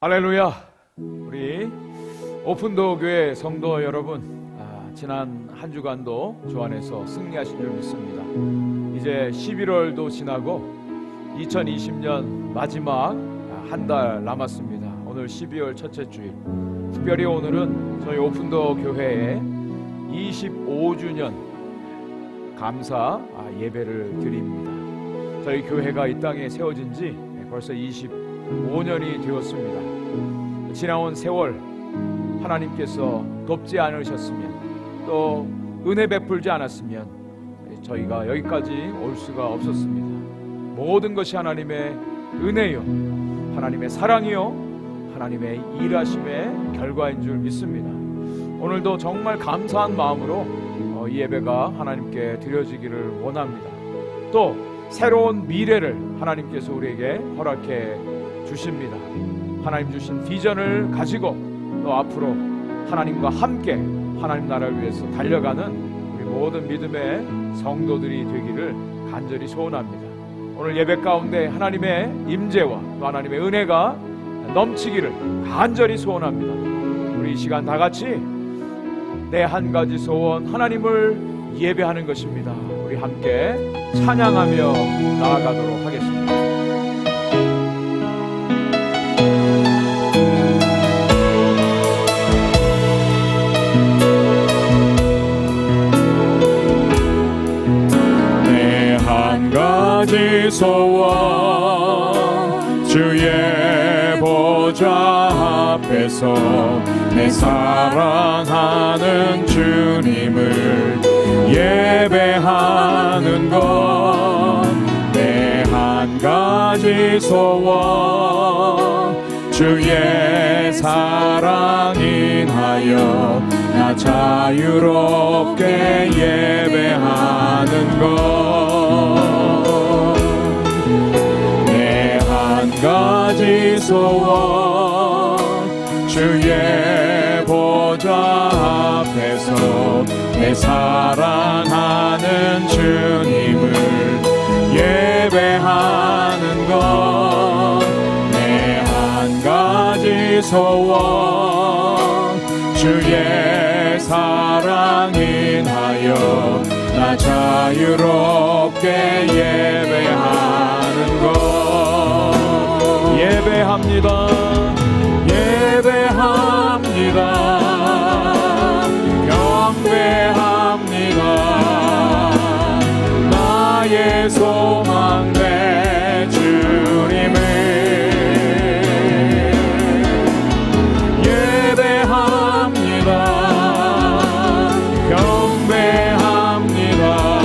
할렐루야. 우리 오픈도어 교회 성도 여러분, 지난 한 주간도 주 안에서 승리하신 줄 믿습니다. 이제 11월도 지나고 2020년 마지막 한 달 남았습니다. 오늘 12월 첫째 주일, 특별히 오늘은 저희 오픈도어 교회의 25주년 감사 예배를 드립니다. 저희 교회가 이 땅에 세워진 지 벌써 25년이 되었습니다. 지나온 세월 하나님께서 돕지 않으셨으면, 또 은혜 베풀지 않았으면 저희가 여기까지 올 수가 없었습니다. 모든 것이 하나님의 은혜요, 하나님의 사랑이요, 하나님의 일하심의 결과인 줄 믿습니다. 오늘도 정말 감사한 마음으로 이 예배가 하나님께 드려지기를 원합니다. 또 새로운 미래를 하나님께서 우리에게 허락해 주십니다. 하나님 주신 비전을 가지고 또 앞으로 하나님과 함께 하나님 나라를 위해서 달려가는 우리 모든 믿음의 성도들이 되기를 간절히 소원합니다. 오늘 예배 가운데 하나님의 임재와 또 하나님의 은혜가 넘치기를 간절히 소원합니다. 우리 이 시간 다 같이 내 한 가지 소원, 하나님을 예배하는 것입니다. 우리 함께 찬양하며 나아가도록 하겠습니다. 내 한 가지 소원, 주의 보좌 앞에서 내 사랑하는 주님을 예배하는 것. 내 한 가지 소원, 주의 사랑 인하여 나 자유롭게 예배하는 것. 내 한 가지 소원, 주의 보좌 앞에서 내 사랑하는 주님을 예배하는 것. 내 한 가지 소원, 주의 사랑 인하여 나 자유롭게 예배하는 것. 예배합니다. 예배합니다. 경배합니다. 나의 소망 내 주님을 예배합니다. 경배합니다.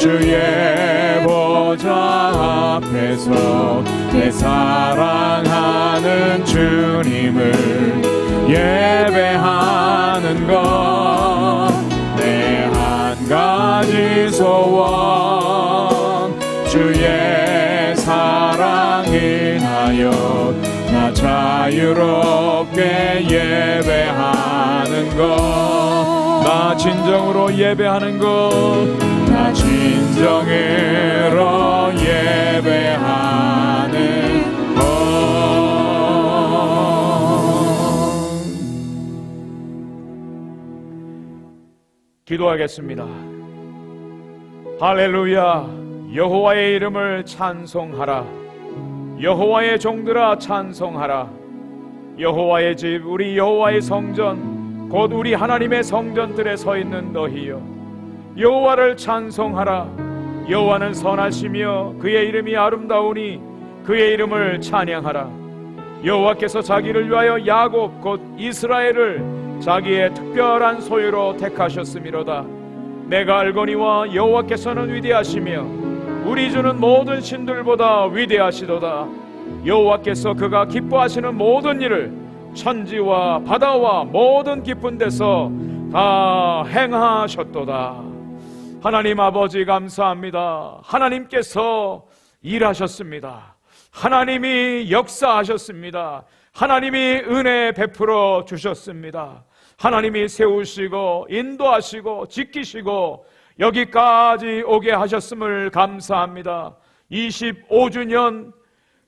주의 보좌 앞에서 내 사랑하는 주님을 예배하는 것 내 한 가지 소원 주의 사랑 인하여 나 자유롭게 예배하는 것 나 진정으로 예배하는 것 나 진정으로 예배하는 것 기도하겠습니다. 할렐루야. 여호와의 이름을 찬송하라. 여호와의 종들아 찬송하라. 여호와의 집 우리 여호와의 성전 곧 우리 하나님의 성전들에 서 있는 너희여 여호와를 찬송하라. 여호와는 선하시며 그의 이름이 아름다우니 그의 이름을 찬양하라. 여호와께서 자기를 위하여 야곱 곧 이스라엘을 자기의 특별한 소유로 택하셨음이로다. 내가 알거니와 여호와께서는 위대하시며 우리 주는 모든 신들보다 위대하시도다. 여호와께서 그가 기뻐하시는 모든 일을 천지와 바다와 모든 깊은 데서 다 행하셨도다. 하나님 아버지 감사합니다. 하나님께서 일하셨습니다. 하나님이 역사하셨습니다. 하나님이 은혜 베풀어 주셨습니다. 하나님이 세우시고 인도하시고 지키시고 여기까지 오게 하셨음을 감사합니다. 25주년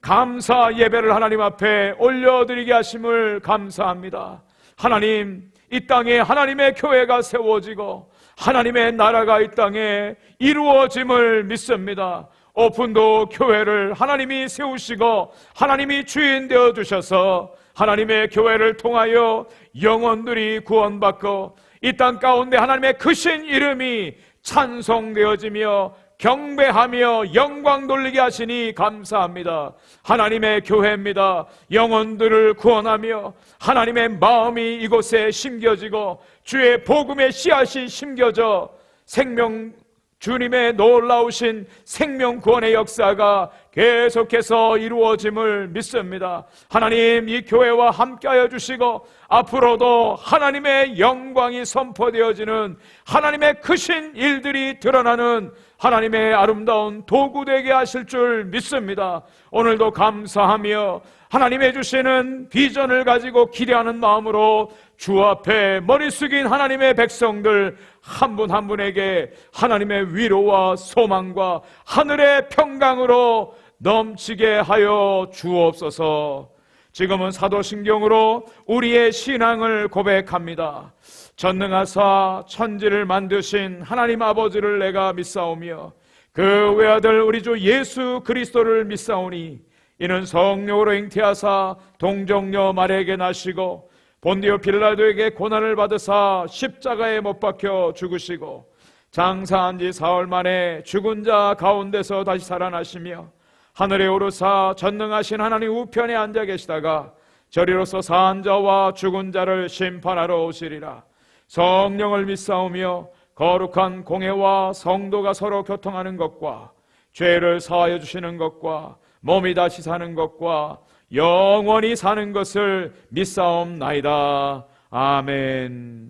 감사 예배를 하나님 앞에 올려드리게 하심을 감사합니다. 하나님, 이 땅에 하나님의 교회가 세워지고 하나님의 나라가 이 땅에 이루어짐을 믿습니다. 오픈도 교회를 하나님이 세우시고 하나님이 주인 되어 주셔서 하나님의 교회를 통하여 영혼들이 구원받고 이 땅 가운데 하나님의 크신 이름이 찬송되어지며 경배하며 영광 돌리게 하시니 감사합니다. 하나님의 교회입니다. 영혼들을 구원하며 하나님의 마음이 이곳에 심겨지고 주의 복음의 씨앗이 심겨져 생명 주님의 놀라우신 생명 구원의 역사가 계속해서 이루어짐을 믿습니다. 하나님, 이 교회와 함께하여 주시고 앞으로도 하나님의 영광이 선포되어지는 하나님의 크신 일들이 드러나는 하나님의 아름다운 도구 되게 하실 줄 믿습니다. 오늘도 감사하며 하나님의 주시는 비전을 가지고 기대하는 마음으로 주 앞에 머리 숙인 하나님의 백성들 한 분 한 분에게 하나님의 위로와 소망과 하늘의 평강으로 넘치게 하여 주옵소서. 지금은 사도신경으로 우리의 신앙을 고백합니다. 전능하사 천지를 만드신 하나님 아버지를 내가 믿사오며 그 외아들 우리 주 예수 그리스도를 믿사오니 이는 성령으로 잉태하사 동정녀 마리아에게 나시고 본디오 빌라도에게 고난을 받으사 십자가에 못 박혀 죽으시고 장사한 지 사흘 만에 죽은 자 가운데서 다시 살아나시며 하늘에 오르사 전능하신 하나님 우편에 앉아 계시다가 저리로서 산 자와 죽은 자를 심판하러 오시리라. 성령을 믿사오며 거룩한 공회와 성도가 서로 교통하는 것과 죄를 사하여 주시는 것과 몸이 다시 사는 것과 영원히 사는 것을 믿사옵나이다. 아멘.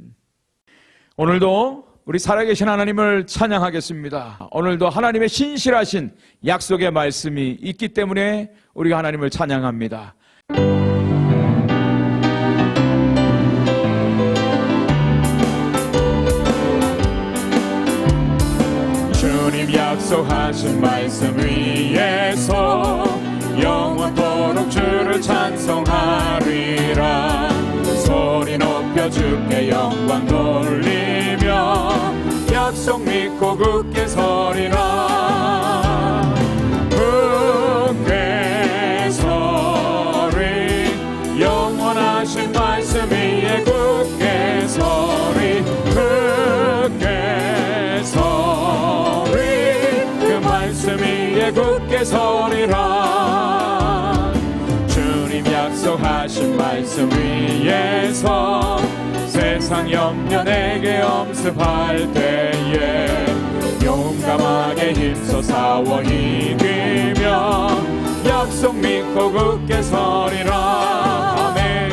오늘도 우리 살아계신 하나님을 찬양하겠습니다. 오늘도 하나님의 신실하신 약속의 말씀이 있기 때문에 우리가 하나님을 찬양합니다. 주님 약속하신 말씀 위에서 영원토록 주를 찬송하리라. 소리 높여 주께 영광 돌리며 약속 믿고 굳게 서리라. 굳게 서리 영원하신 말씀 위에 굳게 서리. 굳게 서리 그 말씀 위에 굳게 서리라. 주님 약속하신 말씀 위에서 세상 염려 내게 엄습할 때에 용감하게 위에 힘써 싸워 이기며 약속 믿고 굳게 서리라. 아멘.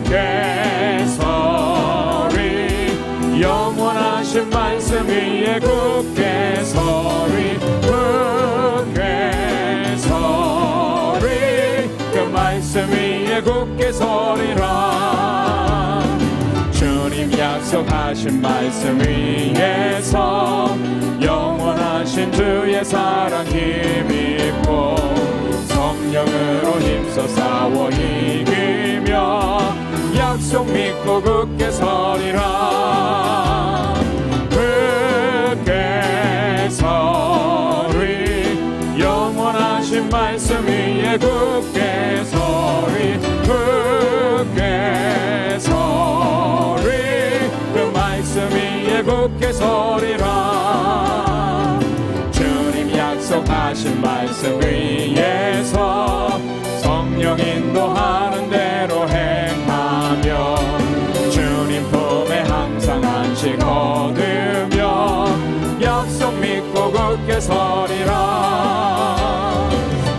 굳게 서리 영원하신 말씀 위에 굳게 서리 굳게 서리 그 말씀 위에 굳게 서리라. 주님 약속하신 말씀 위에서 영원하신 주의 사랑 힘입고 성령으로 힘써 싸워 이기며 약속 믿고 굳게 서리라. 굳게 서리 영원하신 말씀 위에 굳게 서리 굳게 서리 그 말씀 위에 굳게 서리라. 주님 약속하신 말씀 위에서 성령 인도하는 대로 행하며 주님 품에 항상 안식 얻으며 약속 믿고 굳게 서리라.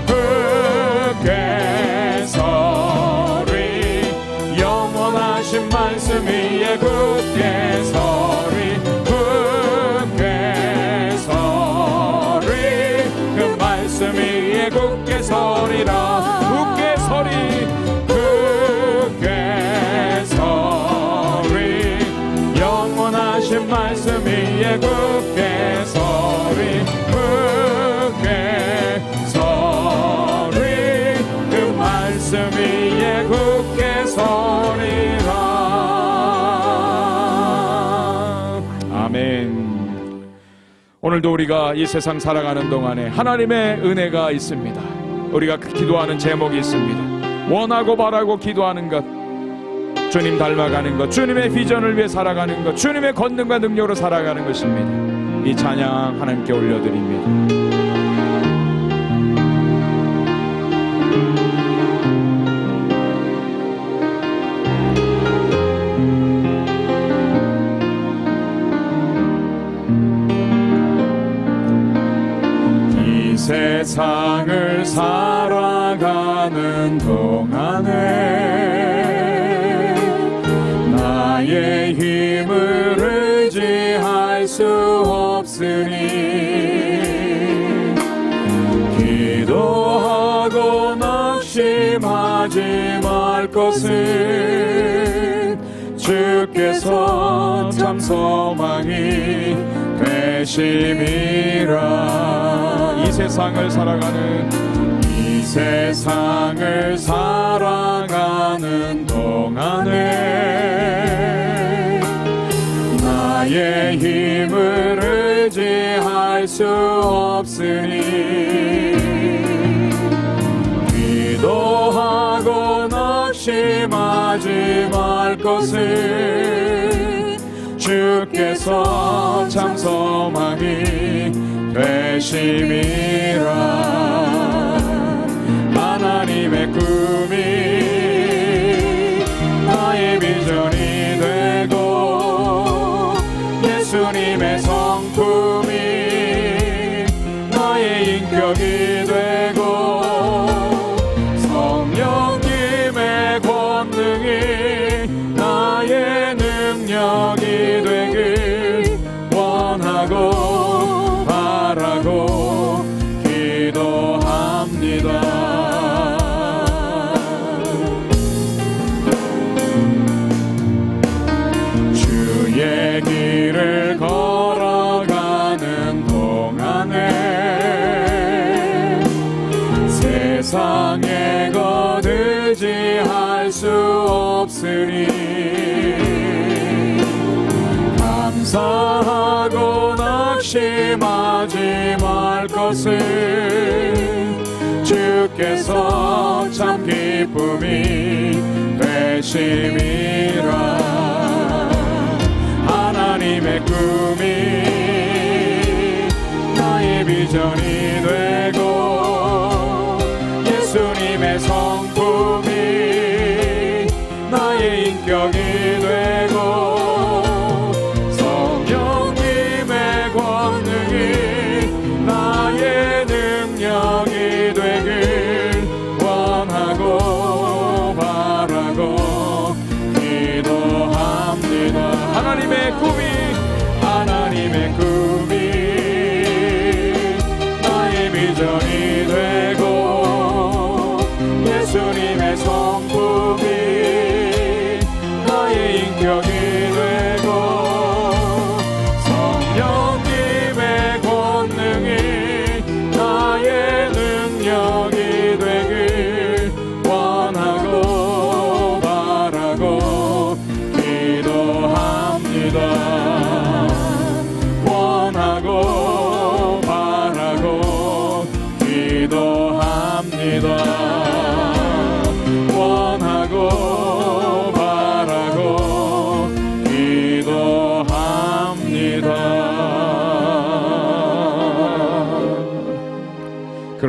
굳게 서리 영원하신 말씀 위에 굳게 서리 굳게 서리 그 말씀 위에 굳게 서리라. 굳게 서리 굳게 서리 영원하신 말씀 위에 굳게 서리 굳게 서리 그 말씀 위에 굳게 서리라. 아멘. 오늘도 우리가 이 세상 살아가는 동안에 하나님의 은혜가 있습니다. 우리가 기도하는 제목이 있습니다. 원하고 바라고 기도하는 것, 주님 닮아가는 것, 주님의 비전을 위해 살아가는 것, 주님의 권능과 능력으로 살아가는 것입니다. 이 찬양 하나님께 올려드립니다. 세상을 살아가는 동안에 나의 힘을 의지할 수 없으니 기도하고 낙심하지 말 것은 주께서 참 소망이 되심이라. 이 세상을 살아가는 동안에 나의 힘을 의지할 수 없으니 기도하고 낙심하지 말 것은 주께서 참 소망이 되심이라. 하나님의 꿈이 나의 비전이 되고 예수님의 성품이 나의 인격이 되고 성령님의 권능이 나의 능력이 되길 원하고 바라고 기도합니다. 주의 길을 걸어가는 동안에 세상에 거두지할 수 없으니 감사하고 낙심하지 말 것은 주께서 참 기쁨이 되심이라. 하나님의 꿈이 나의 비전이 되고 예수님의 성품이 나의 인격이 되고 성령님의 권능이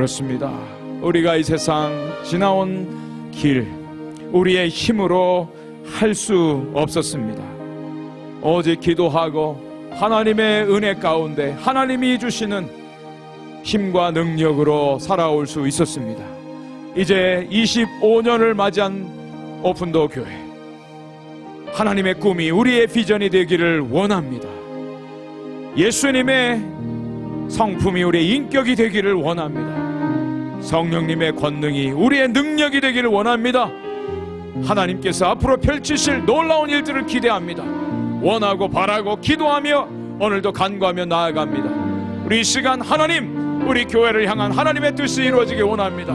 그렇습니다. 우리가 이 세상 지나온 길, 우리의 힘으로 할 수 없었습니다. 오직 기도하고 하나님의 은혜 가운데 하나님이 주시는 힘과 능력으로 살아올 수 있었습니다. 이제 25년을 맞이한 오픈도어 교회, 하나님의 꿈이 우리의 비전이 되기를 원합니다. 예수님의 성품이 우리의 인격이 되기를 원합니다. 성령님의 권능이 우리의 능력이 되기를 원합니다. 하나님께서 앞으로 펼치실 놀라운 일들을 기대합니다. 원하고 바라고 기도하며 오늘도 간구하며 나아갑니다. 우리 이 시간 하나님, 우리 교회를 향한 하나님의 뜻이 이루어지기 원합니다.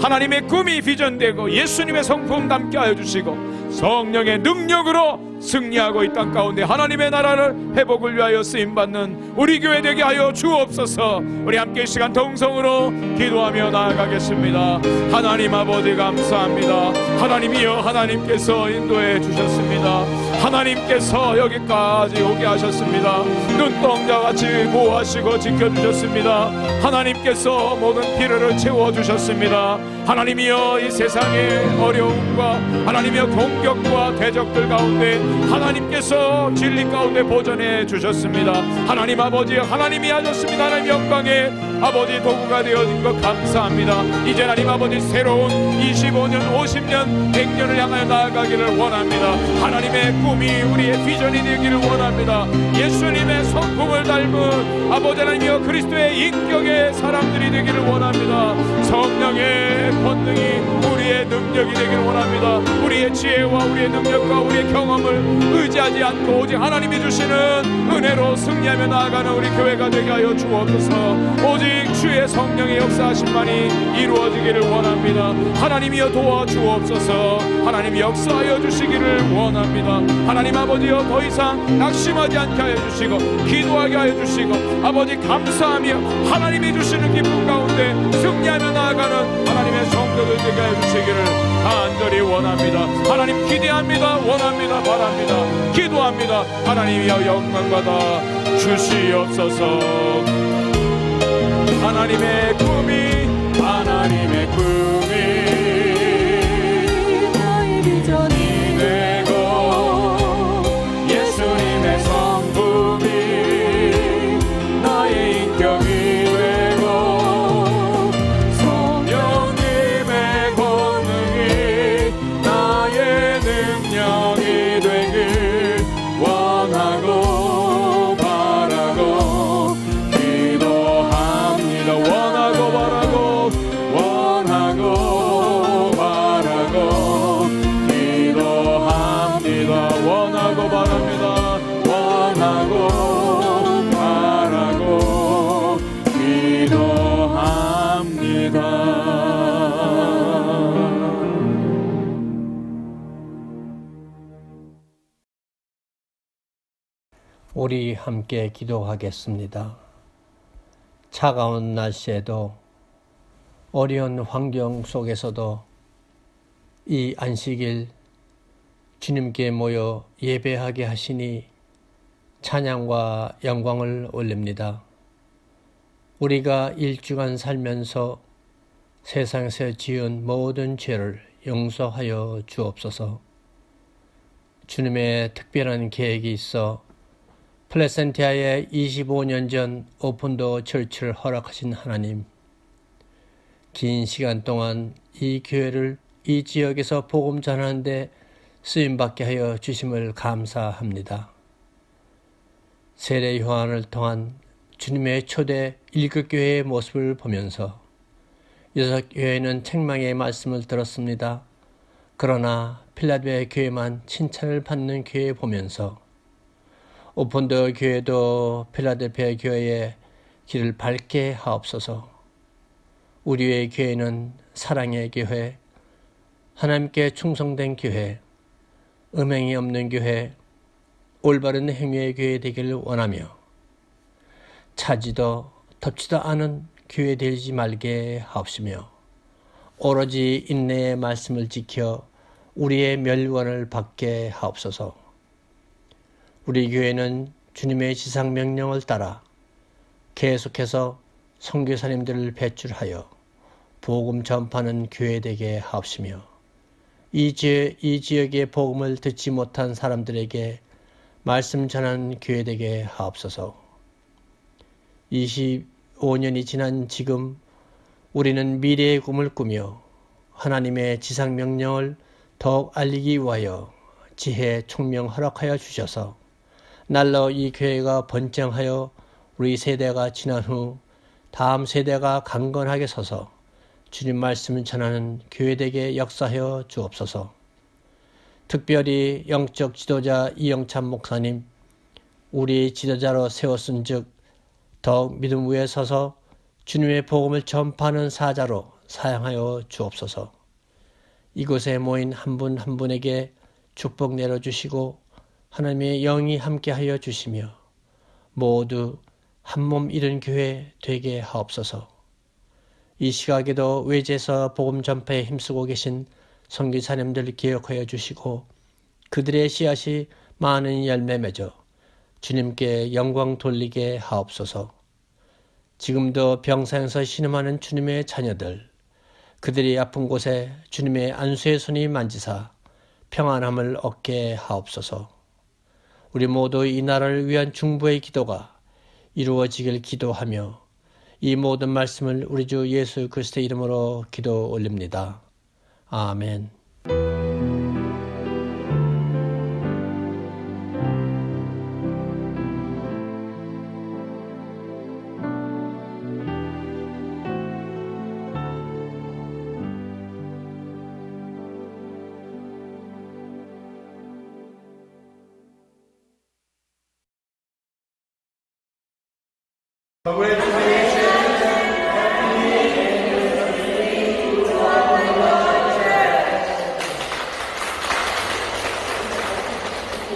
하나님의 꿈이 비전되고 예수님의 성품 담게 하여 주시고 성령의 능력으로 승리하고 이 땅 가운데 하나님의 나라를 회복을 위하여 쓰임받는 우리 교회 되게 하여 주옵소서. 우리 함께 이 시간 동성으로 기도하며 나아가겠습니다. 하나님 아버지 감사합니다. 하나님이여, 하나님께서 인도해 주셨습니다. 하나님께서 여기까지 오게 하셨습니다. 눈동자같이 보호하시고 지켜주셨습니다. 하나님께서 모든 필요를 채워주셨습니다. 하나님이여, 이 세상의 어려움과 하나님이여 공격과 대적들 가운데 하나님께서 진리 가운데 보전해 주셨습니다. 하나님 아버지, 하나님이 하셨습니다. 하나님 영광의 아버지 도구가 되어진 것 감사합니다. 이제 하나님 아버지 새로운 25년, 50년, 100년을 향하여 나아가기를 원합니다. 하나님의 꿈이 우리의 비전이 되기를 원합니다. 예수님의 성품을 닮은 아버지 하나님이여 그리스도의 인격의 사람들이 되기를 원합니다. 성령의 권능이 우리의 능력이 되기를 원합니다. 우리의 지혜와 우리의 능력과 우리의 경험을 의지하지 않고 오직 하나님이 주시는 은혜로 승리하며 나아가는 우리 교회가 되게 하여 주옵소서. 오직 주의 성령의 역사하심만이 이루어지기를 원합니다. 하나님이여 도와주옵소서. 하나님이 역사하여 주시기를 원합니다. 하나님 아버지여, 더 이상 낙심하지 않게 하여 주시고 기도하게 하여 주시고 아버지 감사하며 하나님이 주시는 기쁨 가운데 승리하며 나아가는 하나님의 성도들 되게 하여 주시기를 간절히 원합니다. 하나님 기대합니다. 원합니다. 바랍니다. 기도합니다. 하나님이여 영광 받아 주시옵소서. 하나님의 꿈이, 하나님의 꿈이 나의 비전이 되고 예수님의 성품이 나의 인격이 되고 성령님의 권능이 나의 능력이 되길 원하고 바라고 기도합니다. 원하고 바라고 원하고 바라고 기도합니다. 원하고 바랍니다. 원하고 바라고 기도합니다. 우리 함께 기도하겠습니다. 차가운 날씨에도 어려운 환경 속에서도 이 안식일 주님께 모여 예배하게 하시니 찬양과 영광을 올립니다. 우리가 일주간 살면서 세상에서 지은 모든 죄를 용서하여 주옵소서. 주님의 특별한 계획이 있어 플레센티아에 25년 전 오픈도어 철치를 허락하신 하나님, 긴 시간 동안 이 교회를 이 지역에서 복음 전하는데 쓰임받게 하여 주심을 감사합니다. 세례 요한을 통한 주님의 초대 일곱 교회의 모습을 보면서 여섯 교회는 책망의 말씀을 들었습니다. 그러나 필라델피아 교회만 칭찬을 받는 교회 보면서 오픈도어 교회도 필라델피아 교회의 길을 밝게 하옵소서. 우리의 교회는 사랑의 교회, 하나님께 충성된 교회, 음행이 없는 교회, 올바른 행위의 교회 되기를 원하며 차지도 덮지도 않은 교회 되지 말게 하옵시며 오로지 인내의 말씀을 지켜 우리의 멸원을 받게 하옵소서. 우리 교회는 주님의 지상 명령을 따라 계속해서 선교사님들을 배출하여 복음 전파하는 교회 되게 하옵시며 이 지역의 복음을 듣지 못한 사람들에게 말씀 전하는 교회 되게 하옵소서. 25년이 지난 지금 우리는 미래의 꿈을 꾸며 하나님의 지상명령을 더욱 알리기 위하여 지혜, 총명 허락하여 주셔서 날로 이 교회가 번창하여 우리 세대가 지난 후 다음 세대가 강건하게 서서 주님 말씀을 전하는 교회 되게 역사하여 주옵소서. 특별히 영적 지도자 이영찬 목사님, 우리 지도자로 세웠은 즉 더욱 믿음 위에 서서 주님의 복음을 전파하는 사자로 사용하여 주옵소서. 이곳에 모인 한 분 한 분에게 축복 내려주시고 하나님의 영이 함께하여 주시며 모두 한 몸 이룬 교회 되게 하옵소서. 이 시각에도 외지에서 복음 전파에 힘쓰고 계신 선교사님들 기억하여 주시고 그들의 씨앗이 많은 열매 맺어 주님께 영광 돌리게 하옵소서. 지금도 병상에서 신음하는 주님의 자녀들, 그들이 아픈 곳에 주님의 안수의 손이 만지사 평안함을 얻게 하옵소서. 우리 모두 이 나라를 위한 중보의 기도가 이루어지길 기도하며 이 모든 말씀을 우리 주 예수 그리스도의 이름으로 기도 올립니다. 아멘.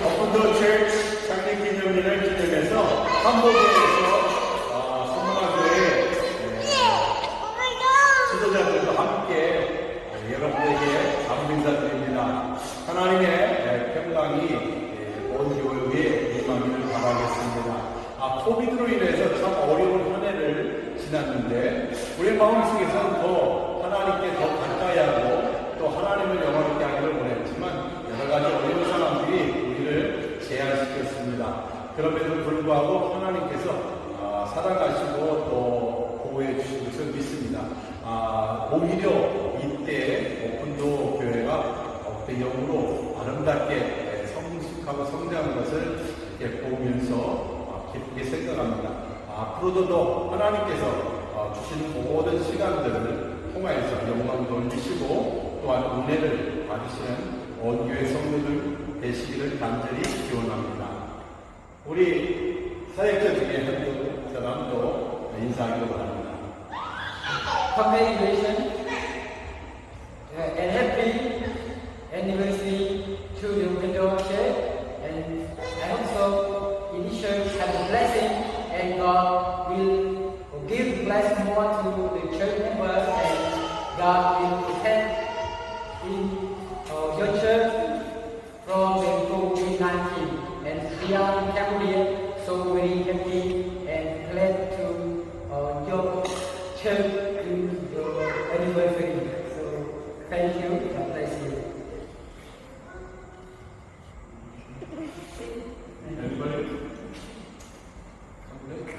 오픈도 처치 창립 기념일을 기념해서 한복에서 성문학교의 지도자들과 함께 여러분에게 감사 인사드립니다. 하나님의 평강이 온 교회에 임하기를 바라겠습니다. 코비드로 인해서 참 어려운 한 해를 지났는데 우리 마음속에서는 더 하나님께 더 가까이 하고 또 하나님을 영화롭게 하기를 원했지만 여러 가지 어려운 상황들이 우리를 제한시켰습니다. 그럼에도 불구하고 하나님께서 사랑하시고 또 보호해 주신 것을 믿습니다. 오히려 이때 오픈도 교회가 영으로 아름답게 성숙하고 성장하는 것을 이렇게 보면서 기쁘게 생각합니다. 앞으로도 하나님께서 주시는 모든 시간들을 통하여서 영광 돌리시고 또한 은혜를 받으시는 온 교회 성도들 되시기를 간절히 기원합니다. 우리 사역자 중에 한 사람도 인사하기로 바랍니다. Congratulations and happy anniversary to the Window Church, and I hope so in this church have a blessing and God will give blessing more to the church members, and God will protect in your church from the COVID-19, and we are in Cambodia, so very happy and glad to your church in your anniversary. So thank you. God bless you.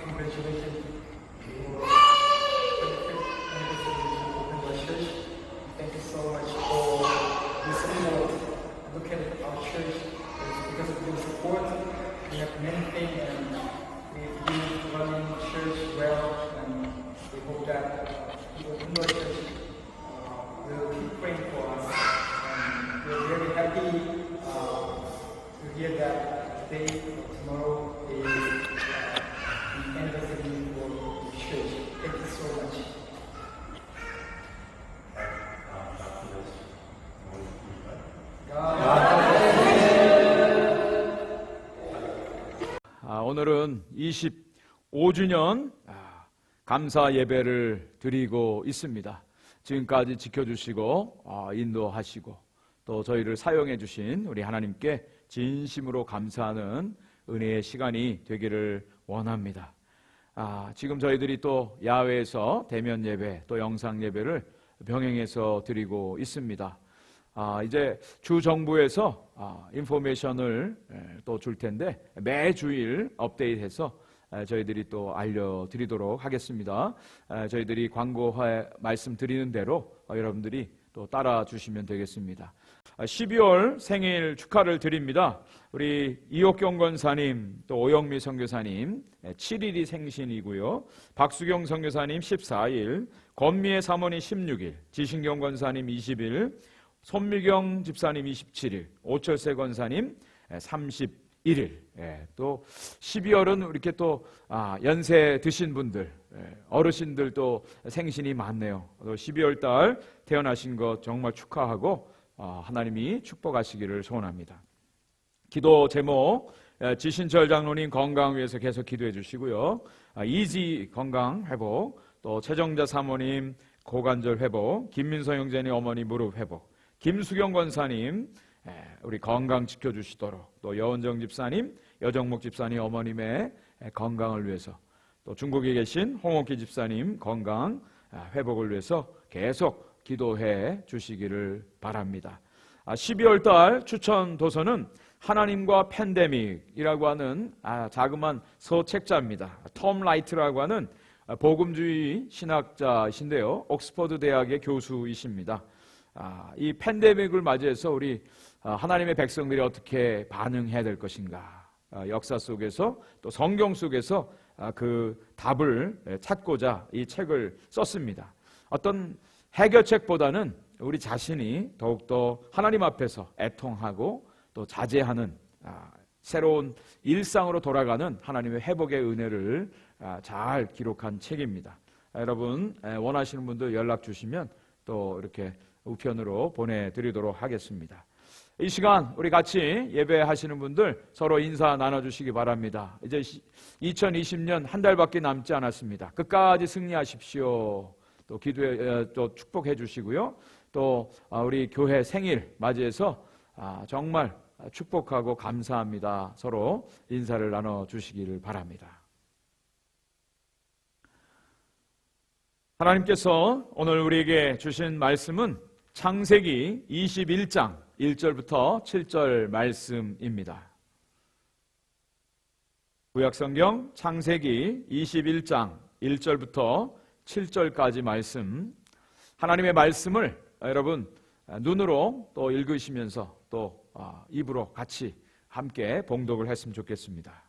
Congratulations to your 25th anniversary to Open Door Church. Thank you so much for this support. Look at our church. It's because of your support. We have many things, and we've been running church well, and we hope that the Open Door Church will keep praying for us. And we're very happy to hear that today, tomorrow is the anniversary for the church. Thank you so much. 오늘은 25주년 감사 예배를 드리고 있습니다. 지금까지 지켜주시고 인도하시고 또 저희를 사용해 주신 우리 하나님께 진심으로 감사하는 은혜의 시간이 되기를 원합니다. 지금 저희들이 또 야외에서 대면 예배 또 영상 예배를 병행해서 드리고 있습니다. 이제 주 정부에서 인포메이션을 또 줄 텐데 매주일 업데이트해서 저희들이 또 알려드리도록 하겠습니다. 저희들이 광고에 말씀드리는 대로 여러분들이 또 따라 주시면 되겠습니다. 12월 생일 축하를 드립니다. 우리 이옥경 권사님, 또 오영미 선교사님 7일이 생신이고요. 박수경 선교사님 14일, 권미애 사모님 16일, 지신경 권사님 20일, 손미경 집사님 27일, 오철세 권사님 31일. 또 12월은 이렇게 또 연세 드신 분들, 어르신들 또 생신이 많네요. 또 12월 달 태어나신 것 정말 축하하고 하나님이 축복하시기를 소원합니다. 기도 제목, 지신철 장로님 건강 위해서 계속 기도해 주시고요. 이지 건강 회복, 또 최정자 사모님 고관절 회복, 김민서 형제님 어머니 무릎 회복, 김수경 권사님 우리 건강 지켜주시도록, 또 여원정 집사님, 여정목 집사님 어머님의 건강을 위해서, 또 중국에 계신 홍옥기 집사님 건강 회복을 위해서 계속 기도해 주시기를 바랍니다. 12월 달 추천 도서는 하나님과 팬데믹이라고 하는 자그마한 서책자입니다. 톰 라이트라고 하는 복음주의 신학자이신데요. 옥스퍼드 대학의 교수이십니다. 이 팬데믹을 맞이해서 우리 하나님의 백성들이 어떻게 반응해야 될 것인가, 역사 속에서 또 성경 속에서 그 답을 찾고자 이 책을 썼습니다. 어떤 해결책보다는 우리 자신이 더욱더 하나님 앞에서 애통하고 또 자제하는 새로운 일상으로 돌아가는 하나님의 회복의 은혜를 잘 기록한 책입니다. 여러분 원하시는 분들 연락 주시면 또 이렇게 우편으로 보내드리도록 하겠습니다. 이 시간 우리 같이 예배하시는 분들 서로 인사 나눠주시기 바랍니다. 이제 2020년 한 달밖에 남지 않았습니다. 끝까지 승리하십시오. 또 기도해, 또 축복해 주시고요. 또 우리 교회 생일 맞이해서 정말 축복하고 감사합니다. 서로 인사를 나눠주시기를 바랍니다. 하나님께서 오늘 우리에게 주신 말씀은 창세기 21장 1절부터 7절 말씀입니다. 구약성경 창세기 21장 1절부터 7절까지 말씀, 하나님의 말씀을 여러분 눈으로 또 읽으시면서 또 입으로 같이 함께 봉독을 했으면 좋겠습니다.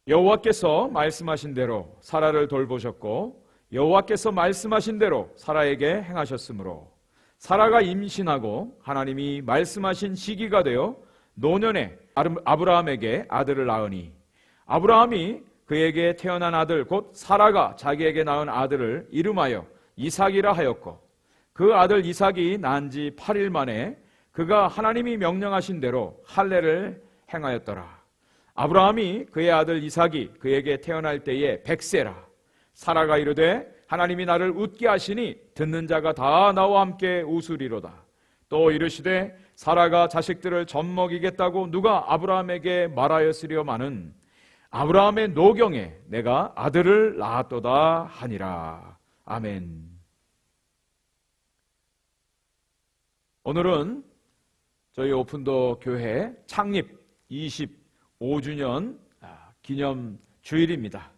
여호와께서 말씀하신 대로 사라를 돌보셨고 여호와께서 말씀하신 대로 사라에게 행하셨으므로 사라가 임신하고 하나님이 말씀하신 시기가 되어 노년에 아브라함에게 아들을 낳으니 아브라함이 그에게 태어난 아들 곧 사라가 자기에게 낳은 아들을 이름하여 이삭이라 하였고 그 아들 이삭이 낳은 지 8일 만에 그가 하나님이 명령하신 대로 할례를 행하였더라. 아브라함이 그의 아들 이삭이 그에게 태어날 때에 100세라. 사라가 이르되 하나님이 나를 웃게 하시니 듣는 자가 다 나와 함께 웃으리로다. 또 이르시되 사라가 자식들을 젖먹이겠다고 누가 아브라함에게 말하였으려마는 아브라함의 노경에 내가 아들을 낳았도다 하니라. 아멘. 오늘은 저희 오픈도 교회 창립 25주년 기념 주일입니다.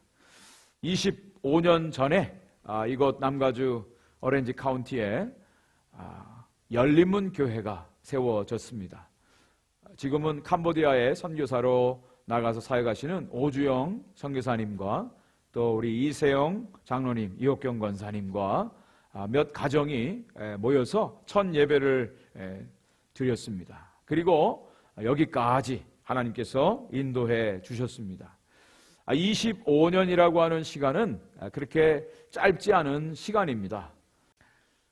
25년 전에 이곳 남가주 오렌지 카운티에 열린문 교회가 세워졌습니다. 지금은 캄보디아에 선교사로 나가서 사역하시는 오주영 선교사님과 또 우리 이세영 장로님, 이옥경 권사님과 몇 가정이 모여서 첫 예배를 드렸습니다. 그리고 여기까지 하나님께서 인도해 주셨습니다. 25년이라고 하는 시간은 그렇게 짧지 않은 시간입니다.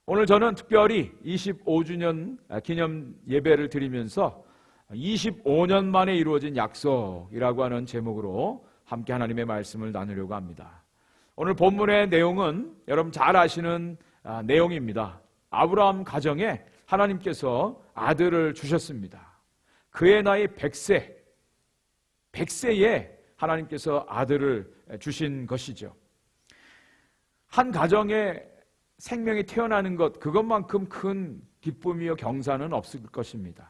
오늘 저는 특별히 25주년 기념 예배를 드리면서 25년 만에 이루어진 약속이라고 하는 제목으로 함께 하나님의 말씀을 나누려고 합니다. 오늘 본문의 내용은 여러분 잘 아시는 내용입니다. 아브라함 가정에 하나님께서 아들을 주셨습니다. 그의 나이 100세에 하나님께서 아들을 주신 것이죠. 한 가정에 생명이 태어나는 것, 그것만큼 큰 기쁨이요 경사는 없을 것입니다.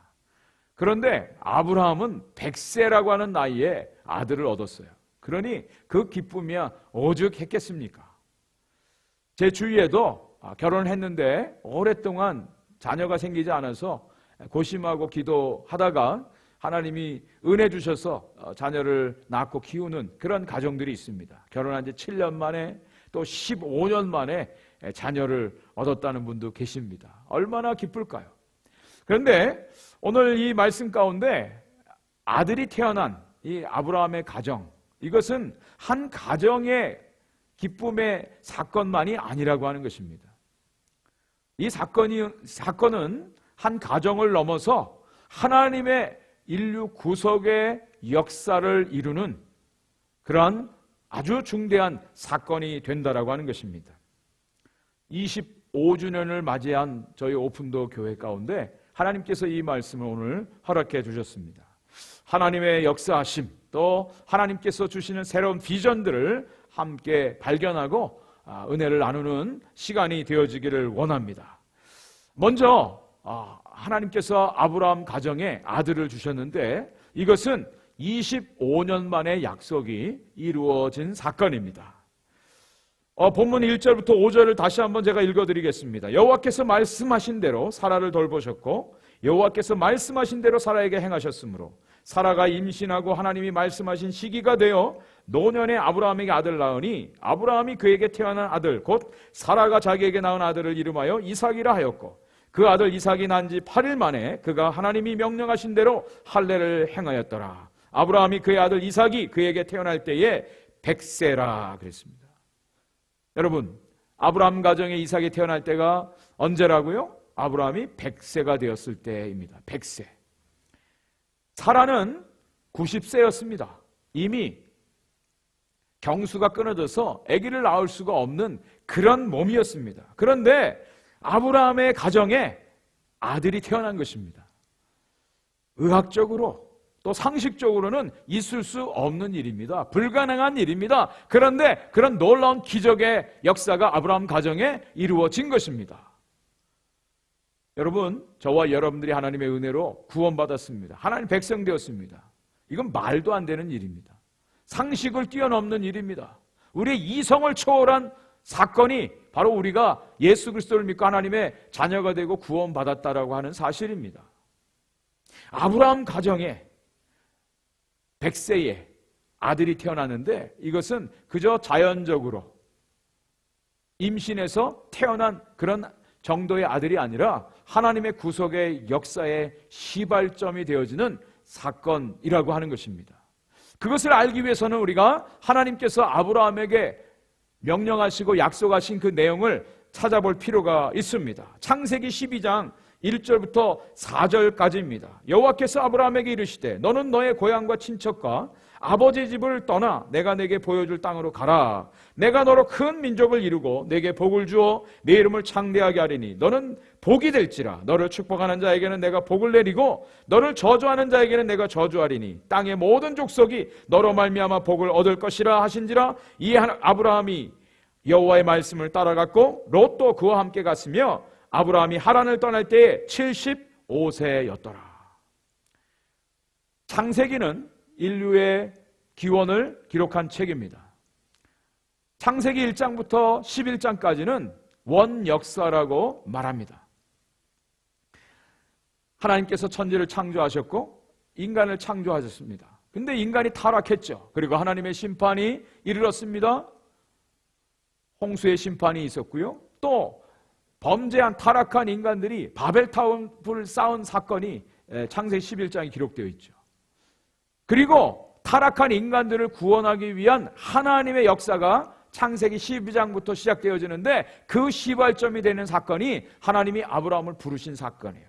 그런데 아브라함은 100세라고 하는 나이에 아들을 얻었어요. 그러니 그 기쁨이야 오죽했겠습니까? 제 주위에도 결혼을 했는데 오랫동안 자녀가 생기지 않아서 고심하고 기도하다가 하나님이 은혜 주셔서 자녀를 낳고 키우는 그런 가정들이 있습니다. 결혼한 지 7년 만에 또 15년 만에 자녀를 얻었다는 분도 계십니다. 얼마나 기쁠까요? 그런데 오늘 이 말씀 가운데 아들이 태어난 이 아브라함의 가정, 이것은 한 가정의 기쁨의 사건만이 아니라고 하는 것입니다. 이 사건은 한 가정을 넘어서 하나님의 인류 구속의 역사를 이루는 그러한 아주 중대한 사건이 된다라고 하는 것입니다. 25주년을 맞이한 저희 오픈도 교회 가운데 하나님께서 이 말씀을 오늘 허락해 주셨습니다. 하나님의 역사하심, 또 하나님께서 주시는 새로운 비전들을 함께 발견하고 은혜를 나누는 시간이 되어지기를 원합니다. 먼저 하나님께서 아브라함 가정에 아들을 주셨는데 이것은 25년 만에 약속이 이루어진 사건입니다. 본문 1절부터 5절을 다시 한번 제가 읽어드리겠습니다. 여호와께서 말씀하신 대로 사라를 돌보셨고 여호와께서 말씀하신 대로 사라에게 행하셨으므로 사라가 임신하고 하나님이 말씀하신 시기가 되어 노년에 아브라함에게 아들을 낳으니 아브라함이 그에게 태어난 아들 곧 사라가 자기에게 낳은 아들을 이름하여 이삭이라 하였고 그 아들 이삭이 난 지 8일 만에 그가 하나님이 명령하신 대로 할례를 행하였더라. 아브라함이 그의 아들 이삭이 그에게 태어날 때에 100세라 그랬습니다. 여러분, 아브라함 가정에 이삭이 태어날 때가 언제라고요? 아브라함이 100세가 되었을 때입니다. 100세. 사라는 90세였습니다. 이미 경수가 끊어져서 아기를 낳을 수가 없는 그런 몸이었습니다. 그런데 아브라함의 가정에 아들이 태어난 것입니다. 의학적으로 또 상식적으로는 있을 수 없는 일입니다. 불가능한 일입니다. 그런데 그런 놀라운 기적의 역사가 아브라함 가정에 이루어진 것입니다. 여러분, 저와 여러분들이 하나님의 은혜로 구원받았습니다. 하나님 백성 되었습니다. 이건 말도 안 되는 일입니다. 상식을 뛰어넘는 일입니다. 우리의 이성을 초월한 사건이 바로 우리가 예수 그리스도를 믿고 하나님의 자녀가 되고 구원받았다라고 하는 사실입니다. 아브라함 가정에 100세에 아들이 태어났는데 이것은 그저 자연적으로 임신해서 태어난 그런 정도의 아들이 아니라 하나님의 구속의 역사의 시발점이 되어지는 사건이라고 하는 것입니다. 그것을 알기 위해서는 우리가 하나님께서 아브라함에게 명령하시고 약속하신 그 내용을 찾아볼 필요가 있습니다. 창세기 12장 1절부터 4절까지입니다. 여호와께서 아브라함에게 이르시되 너는 너의 고향과 친척과 아버지 집을 떠나 내가 내게 보여줄 땅으로 가라. 내가 너로 큰 민족을 이루고 내게 복을 주어 내 이름을 창대하게 하리니 너는 복이 될지라. 너를 축복하는 자에게는 내가 복을 내리고 너를 저주하는 자에게는 내가 저주하리니 땅의 모든 족속이 너로 말미암아 복을 얻을 것이라 하신지라. 이에 아브라함이 여호와의 말씀을 따라갔고 롯도 그와 함께 갔으며 아브라함이 하란을 떠날 때에 75세였더라. 창세기는 인류의 기원을 기록한 책입니다. 창세기 1장부터 11장까지는 원역사라고 말합니다. 하나님께서 천지를 창조하셨고 인간을 창조하셨습니다. 근데 인간이 타락했죠. 그리고 하나님의 심판이 이르렀습니다. 홍수의 심판이 있었고요. 또 범죄한 타락한 인간들이 바벨타운을 쌓은 사건이 창세기 11장에 기록되어 있죠. 그리고 타락한 인간들을 구원하기 위한 하나님의 역사가 창세기 12장부터 시작되어지는데 그 시발점이 되는 사건이 하나님이 아브라함을 부르신 사건이에요.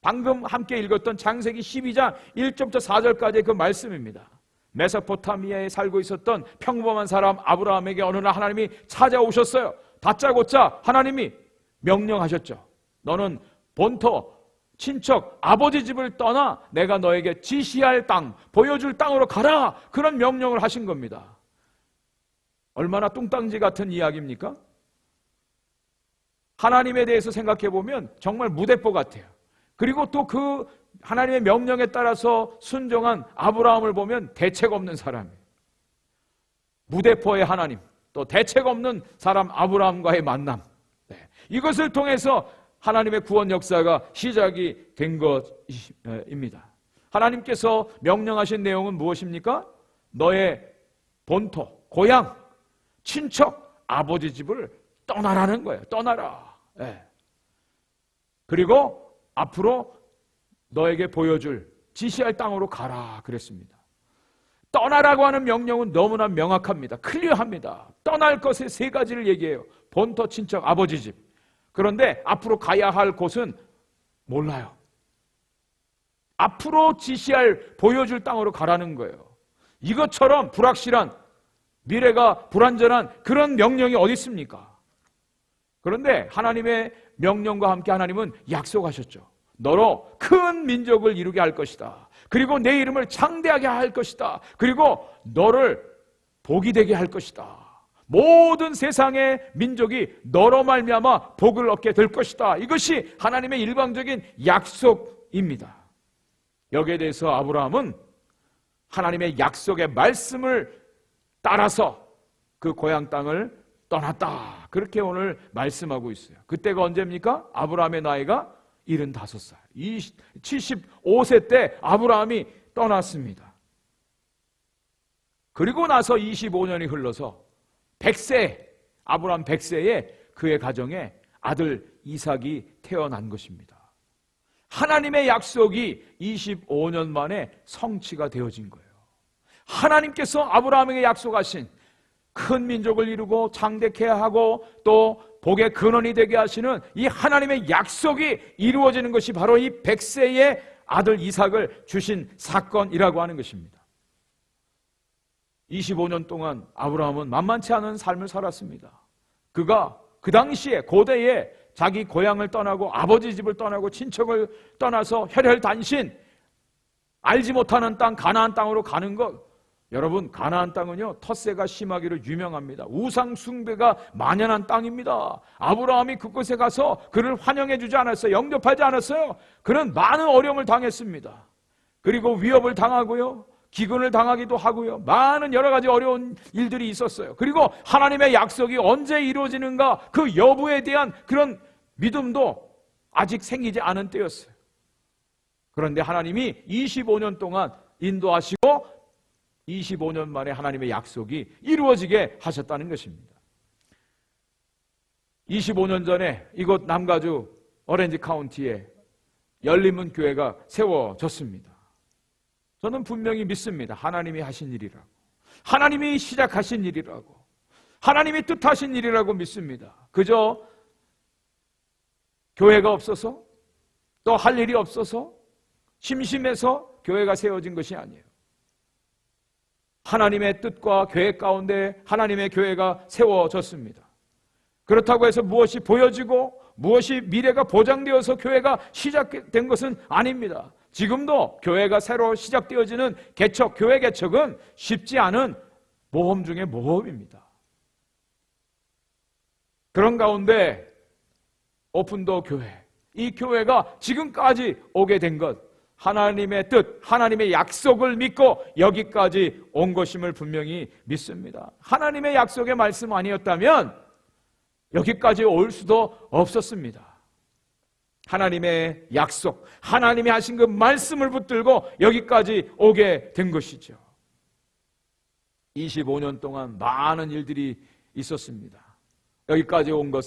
방금 함께 읽었던 창세기 12장 1절부터 4절까지의 그 말씀입니다. 메소포타미아에 살고 있었던 평범한 사람 아브라함에게 어느 날 하나님이 찾아오셨어요. 다짜고짜 하나님이 명령하셨죠. 너는 본토 친척 아버지 집을 떠나 내가 너에게 지시할 땅, 보여줄 땅으로 가라. 그런 명령을 하신 겁니다. 얼마나 뚱딴지 같은 이야기입니까? 하나님에 대해서 생각해 보면 정말 무대포 같아요. 그리고 또 그 하나님의 명령에 따라서 순종한 아브라함을 보면 대책 없는 사람이에요. 무대포의 하나님, 또 대책 없는 사람 아브라함과의 만남, 이것을 통해서 하나님의 구원 역사가 시작이 된 것입니다. 하나님께서 명령하신 내용은 무엇입니까? 너의 본토, 고향, 친척, 아버지 집을 떠나라는 거예요. 떠나라. 그리고 앞으로 너에게 보여줄, 지시할 땅으로 가라 그랬습니다. 떠나라고 하는 명령은 너무나 명확합니다. 클리어합니다. 떠날 것의 세 가지를 얘기해요. 본토, 친척, 아버지 집. 그런데 앞으로 가야 할 곳은 몰라요. 앞으로 지시할, 보여줄 땅으로 가라는 거예요. 이것처럼 불확실한, 미래가 불안전한 그런 명령이 어디 있습니까? 그런데 하나님의 명령과 함께 하나님은 약속하셨죠. 너로 큰 민족을 이루게 할 것이다. 그리고 내 이름을 창대하게 할 것이다. 그리고 너를 복이 되게 할 것이다. 모든 세상의 민족이 너로 말미암아 복을 얻게 될 것이다. 이것이 하나님의 일방적인 약속입니다. 여기에 대해서 아브라함은 하나님의 약속의 말씀을 따라서 그 고향 땅을 떠났다. 그렇게 오늘 말씀하고 있어요. 그때가 언제입니까? 아브라함의 나이가 75살, 75세 때 아브라함이 떠났습니다. 그리고 나서 25년이 흘러서 100세, 아브라함 100세에 그의 가정에 아들 이삭이 태어난 것입니다. 하나님의 약속이 25년 만에 성취가 되어진 거예요. 하나님께서 아브라함에게 약속하신 큰 민족을 이루고 창대케 하고 또 복의 근원이 되게 하시는 이 하나님의 약속이 이루어지는 것이 바로 이 100세의 아들 이삭을 주신 사건이라고 하는 것입니다. 25년 동안 아브라함은 만만치 않은 삶을 살았습니다. 그가 그 당시에 고대에 자기 고향을 떠나고 아버지 집을 떠나고 친척을 떠나서 혈혈단신, 알지 못하는 땅 가나안 땅으로 가는 것. 여러분, 가나안 땅은요 텃세가 심하기로 유명합니다. 우상 숭배가 만연한 땅입니다. 아브라함이 그곳에 가서 그를 환영해 주지 않았어요. 영접하지 않았어요. 그는 많은 어려움을 당했습니다. 그리고 위협을 당하고요, 기근을 당하기도 하고요, 많은 여러 가지 어려운 일들이 있었어요. 그리고 하나님의 약속이 언제 이루어지는가 그 여부에 대한 그런 믿음도 아직 생기지 않은 때였어요. 그런데 하나님이 25년 동안 인도하시고 25년 만에 하나님의 약속이 이루어지게 하셨다는 것입니다. 25년 전에 이곳 남가주 오렌지 카운티에 열린문 교회가 세워졌습니다. 저는 분명히 믿습니다. 하나님이 하신 일이라고, 하나님이 시작하신 일이라고, 하나님이 뜻하신 일이라고 믿습니다. 그저 교회가 없어서 또 할 일이 없어서 심심해서 교회가 세워진 것이 아니에요. 하나님의 뜻과 계획 가운데 하나님의 교회가 세워졌습니다. 그렇다고 해서 무엇이 보여지고 무엇이 미래가 보장되어서 교회가 시작된 것은 아닙니다. 지금도 교회가 새로 시작되어지는 개척, 교회 개척은 쉽지 않은 모험 중의 모험입니다. 그런 가운데 오픈도어 교회, 이 교회가 지금까지 오게 된 것, 하나님의 뜻, 하나님의 약속을 믿고 여기까지 온 것임을 분명히 믿습니다. 하나님의 약속의 말씀 아니었다면 여기까지 올 수도 없었습니다. 하나님의 약속, 하나님이 하신 그 말씀을 붙들고 여기까지 오게 된 것이죠. 25년 동안 많은 일들이 있었습니다. 여기까지 온 것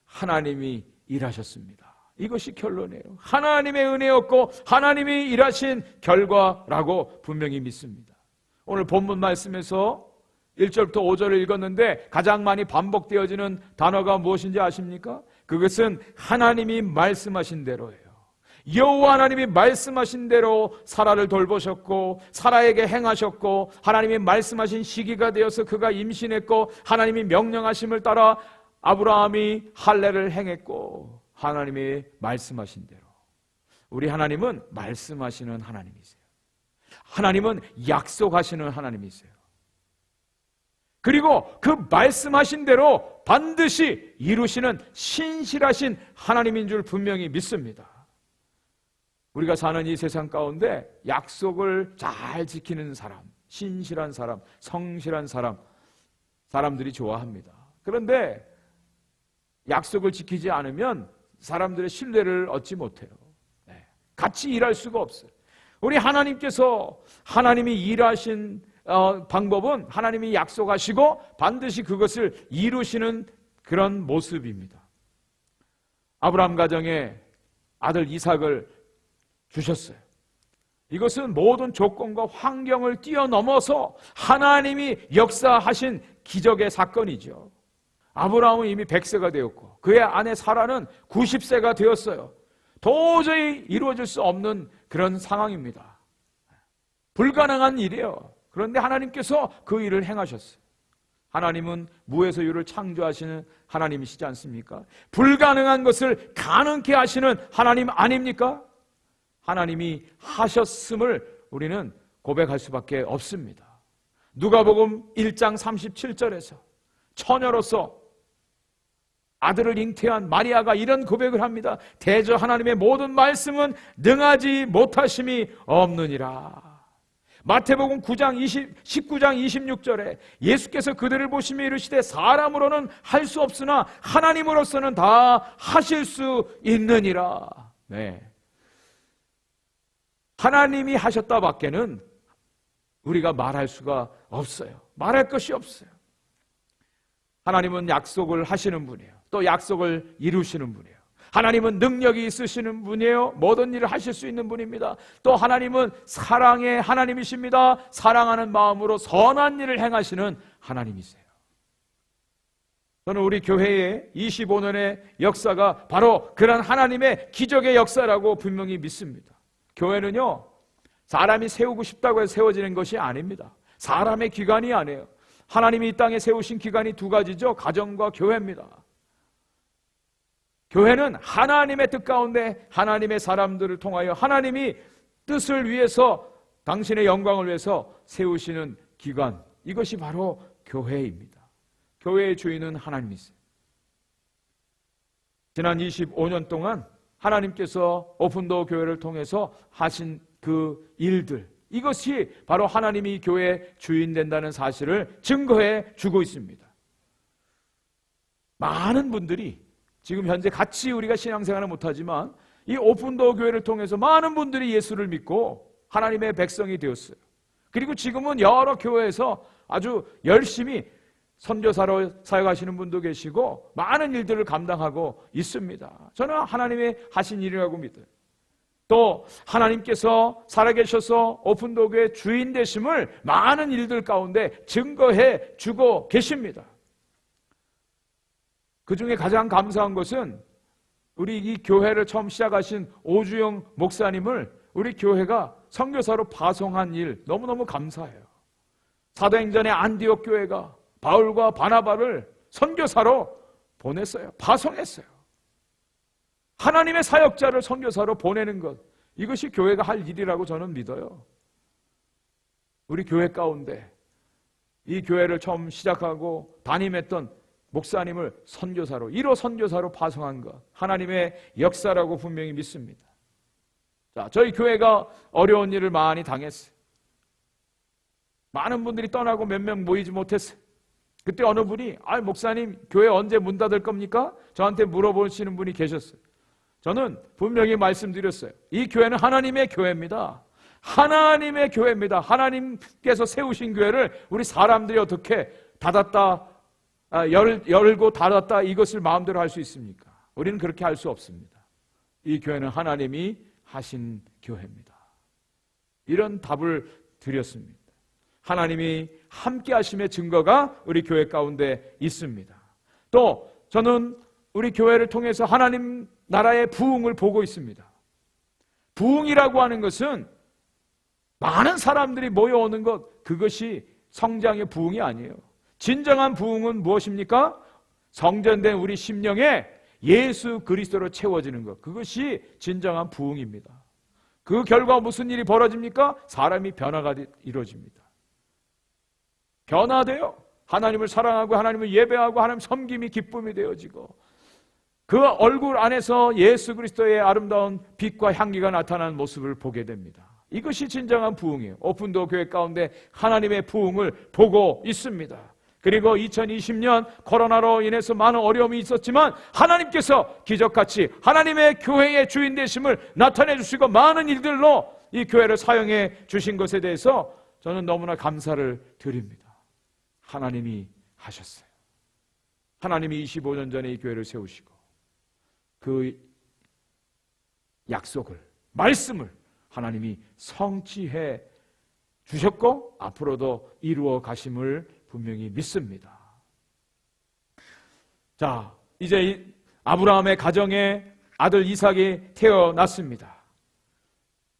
하나님이 일하셨습니다. 이것이 결론이에요. 하나님의 은혜였고 하나님이 일하신 결과라고 분명히 믿습니다. 오늘 본문 말씀에서 1절부터 5절을 읽었는데 가장 많이 반복되어지는 단어가 무엇인지 아십니까? 그것은 하나님이 말씀하신 대로예요. 여호와 하나님이 말씀하신 대로 사라를 돌보셨고 사라에게 행하셨고 하나님이 말씀하신 시기가 되어서 그가 임신했고 하나님이 명령하심을 따라 아브라함이 할례를 행했고 하나님이 말씀하신 대로. 우리 하나님은 말씀하시는 하나님이세요. 하나님은 약속하시는 하나님이세요. 그리고 그 말씀하신 대로 반드시 이루시는 신실하신 하나님인 줄 분명히 믿습니다. 우리가 사는 이 세상 가운데 약속을 잘 지키는 사람, 신실한 사람, 성실한 사람, 사람들이 좋아합니다. 그런데 약속을 지키지 않으면 사람들의 신뢰를 얻지 못해요. 같이 일할 수가 없어요. 우리 하나님께서 하나님이 일하신 방법은 하나님이 약속하시고 반드시 그것을 이루시는 그런 모습입니다. 아브라함 가정에 아들 이삭을 주셨어요. 이것은 모든 조건과 환경을 뛰어넘어서 하나님이 역사하신 기적의 사건이죠. 아브라함은 이미 100세가 되었고 그의 아내 사라는 90세가 되었어요. 도저히 이루어질 수 없는 그런 상황입니다. 불가능한 일이에요. 그런데 하나님께서 그 일을 행하셨어요. 하나님은 무에서 유를 창조하시는 하나님이시지 않습니까? 불가능한 것을 가능케 하시는 하나님 아닙니까? 하나님이 하셨음을 우리는 고백할 수밖에 없습니다. 누가복음 1장 37절에서 처녀로서 아들을 잉태한 마리아가 이런 고백을 합니다. 대저 하나님의 모든 말씀은 능하지 못하심이 없느니라. 마태복음 19장 26절에 예수께서 그들을 보시며 이르시되 사람으로는 할 수 없으나 하나님으로서는 다 하실 수 있느니라. 네. 하나님이 하셨다 밖에는 우리가 말할 수가 없어요. 말할 것이 없어요. 하나님은 약속을 하시는 분이에요. 또 약속을 이루시는 분이에요. 하나님은 능력이 있으시는 분이에요. 모든 일을 하실 수 있는 분입니다. 또 하나님은 사랑의 하나님이십니다. 사랑하는 마음으로 선한 일을 행하시는 하나님이세요. 저는 우리 교회의 25년의 역사가 바로 그런 하나님의 기적의 역사라고 분명히 믿습니다. 교회는요, 사람이 세우고 싶다고 해서 세워지는 것이 아닙니다. 사람의 기관이 아니에요. 하나님이 이 땅에 세우신 기관이 두 가지죠. 가정과 교회입니다. 교회는 하나님의 뜻 가운데 하나님의 사람들을 통하여 하나님이 뜻을 위해서 당신의 영광을 위해서 세우시는 기관, 이것이 바로 교회입니다. 교회의 주인은 하나님이세요. 지난 25년 동안 하나님께서 오픈도어 교회를 통해서 하신 그 일들, 이것이 바로 하나님이 교회의 주인 된다는 사실을 증거해 주고 있습니다. 많은 분들이 지금 현재 같이 우리가 신앙생활을 못하지만 이 오픈도어 교회를 통해서 많은 분들이 예수를 믿고 하나님의 백성이 되었어요. 그리고 지금은 여러 교회에서 아주 열심히 선교사로 사역하시는 분도 계시고 많은 일들을 감당하고 있습니다. 저는 하나님의 하신 일이라고 믿어요. 또 하나님께서 살아계셔서 오픈도어 교회 주인 되심을 많은 일들 가운데 증거해 주고 계십니다. 그 중에 가장 감사한 것은 우리 이 교회를 처음 시작하신 오주영 목사님을 우리 교회가 선교사로 파송한 일 너무너무 감사해요. 사도행전의 안디옥 교회가 바울과 바나바를 선교사로 보냈어요. 파송했어요. 하나님의 사역자를 선교사로 보내는 것, 이것이 교회가 할 일이라고 저는 믿어요. 우리 교회 가운데 이 교회를 처음 시작하고 담임했던 목사님을 선교사로, 1호 선교사로 파송한 것, 하나님의 역사라고 분명히 믿습니다. 자, 저희 교회가 어려운 일을 많이 당했어요. 많은 분들이 떠나고 몇 명 모이지 못했어요. 그때 어느 분이 목사님 교회 언제 문 닫을 겁니까? 저한테 물어보시는 분이 계셨어요. 저는 분명히 말씀드렸어요. 이 교회는 하나님의 교회입니다. 하나님의 교회입니다. 하나님께서 세우신 교회를 우리 사람들이 어떻게 닫았다, 열고 닫았다, 이것을 마음대로 할 수 있습니까? 우리는 그렇게 할 수 없습니다. 이 교회는 하나님이 하신 교회입니다. 이런 답을 드렸습니다. 하나님이 함께 하심의 증거가 우리 교회 가운데 있습니다. 또 저는 우리 교회를 통해서 하나님 나라의 부흥을 보고 있습니다. 부흥이라고 하는 것은 많은 사람들이 모여오는 것, 그것이 성장의 부흥이 아니에요. 진정한 부흥은 무엇입니까? 성전된 우리 심령에 예수 그리스도로 채워지는 것, 그것이 진정한 부흥입니다. 그 결과 무슨 일이 벌어집니까? 사람이 변화가 이루어집니다. 변화돼요. 하나님을 사랑하고 하나님을 예배하고 하나님 섬김이 기쁨이 되어지고 그 얼굴 안에서 예수 그리스도의 아름다운 빛과 향기가 나타나는 모습을 보게 됩니다. 이것이 진정한 부흥이에요. 오픈도어 교회 가운데 하나님의 부흥을 보고 있습니다. 그리고 2020년 코로나로 인해서 많은 어려움이 있었지만 하나님께서 기적같이 하나님의 교회의 주인 되심을 나타내 주시고 많은 일들로 이 교회를 사용해 주신 것에 대해서 저는 너무나 감사를 드립니다. 하나님이 하셨어요. 하나님이 25년 전에 이 교회를 세우시고 그 약속을, 말씀을 하나님이 성취해 주셨고 앞으로도 이루어 가심을 분명히 믿습니다. 자, 이제 아브라함의 가정에 아들 이삭이 태어났습니다.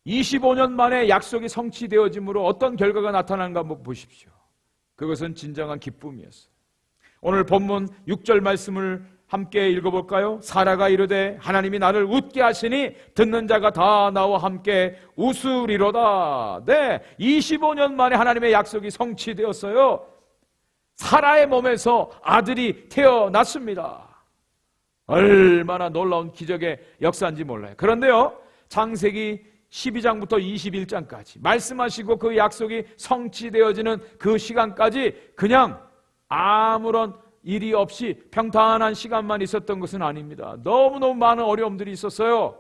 25년 만에 약속이 성취되어짐으로 어떤 결과가 나타난가 한번 보십시오. 그것은 진정한 기쁨이었어요. 오늘 본문 6절 말씀을 함께 읽어볼까요? 사라가 이르되 하나님이 나를 웃게 하시니 듣는 자가 다 나와 함께 웃으리로다. 네, 25년 만에 하나님의 약속이 성취되었어요. 사라의 몸에서 아들이 태어났습니다. 얼마나 놀라운 기적의 역사인지 몰라요. 그런데요, 창세기 12장부터 21장까지 말씀하시고 그 약속이 성취되어지는 그 시간까지 그냥 아무런 일이 없이 평탄한 시간만 있었던 것은 아닙니다. 너무너무 많은 어려움들이 있었어요.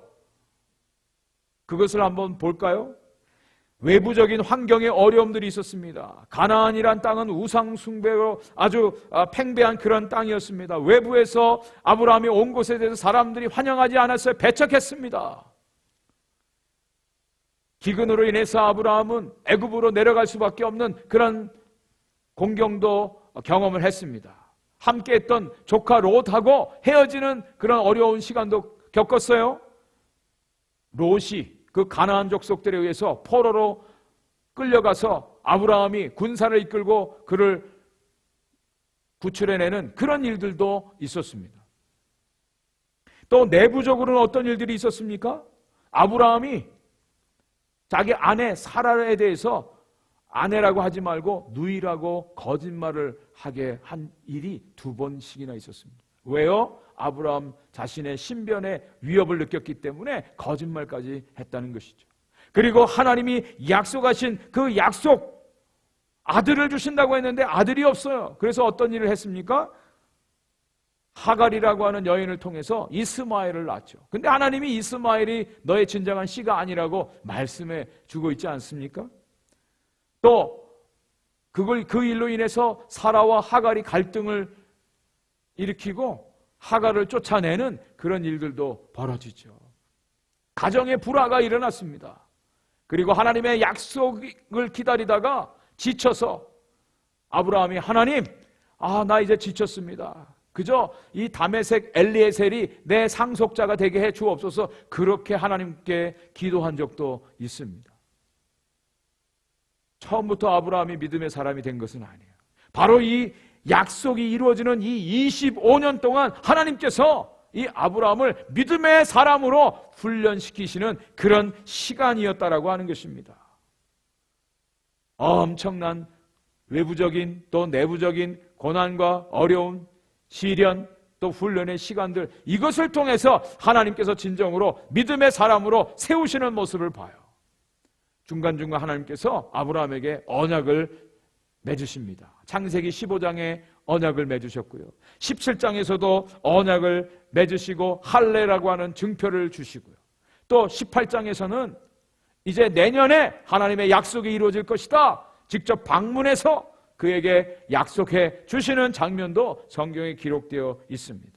그것을 한번 볼까요? 외부적인 환경에 어려움들이 있었습니다. 가나안이란 땅은 우상 숭배로 아주 팽배한 그런 땅이었습니다. 외부에서 아브라함이 온 곳에 대해서 사람들이 환영하지 않았어요. 배척했습니다. 기근으로 인해서 아브라함은 애굽으로 내려갈 수밖에 없는 그런 공경도 경험을 했습니다. 함께했던 조카 롯하고 헤어지는 그런 어려운 시간도 겪었어요. 롯이 그 가나안 족속들에 의해서 포로로 끌려가서 아브라함이 군사를 이끌고 그를 구출해내는 그런 일들도 있었습니다. 또 내부적으로는 어떤 일들이 있었습니까? 아브라함이 자기 아내 사라에 대해서 아내라고 하지 말고 누이라고 거짓말을 하게 한 일이 2번씩이나 있었습니다. 왜요? 아브라함 자신의 신변에 위협을 느꼈기 때문에 거짓말까지 했다는 것이죠. 그리고 하나님이 약속하신 그 약속, 아들을 주신다고 했는데 아들이 없어요. 그래서 어떤 일을 했습니까? 하갈이라고 하는 여인을 통해서 이스마엘을 낳죠. 근데 하나님이 이스마엘이 너의 진정한 씨가 아니라고 말씀해 주고 있지 않습니까? 또 그 일로 인해서 사라와 하갈이 갈등을 일으키고 하갈을 쫓아내는 그런 일들도 벌어지죠. 가정의 불화가 일어났습니다. 그리고 하나님의 약속을 기다리다가 지쳐서 아브라함이 하나님, 나 이제 지쳤습니다. 그저 이 다메섹 엘리에셀이 내 상속자가 되게 해 주옵소서, 그렇게 하나님께 기도한 적도 있습니다. 처음부터 아브라함이 믿음의 사람이 된 것은 아니에요. 바로 이 약속이 이루어지는 이 25년 동안 하나님께서 이 아브라함을 믿음의 사람으로 훈련시키시는 그런 시간이었다라고 하는 것입니다. 엄청난 외부적인 또 내부적인 고난과 어려움, 시련, 또 훈련의 시간들, 이것을 통해서 하나님께서 진정으로 믿음의 사람으로 세우시는 모습을 봐요. 중간중간 하나님께서 아브라함에게 언약을 맺으십니다. 창세기 15장에 언약을 맺으셨고요. 17장에서도 언약을 맺으시고 할례라고 하는 증표를 주시고요. 또 18장에서는 이제 내년에 하나님의 약속이 이루어질 것이다, 직접 방문해서 그에게 약속해 주시는 장면도 성경에 기록되어 있습니다.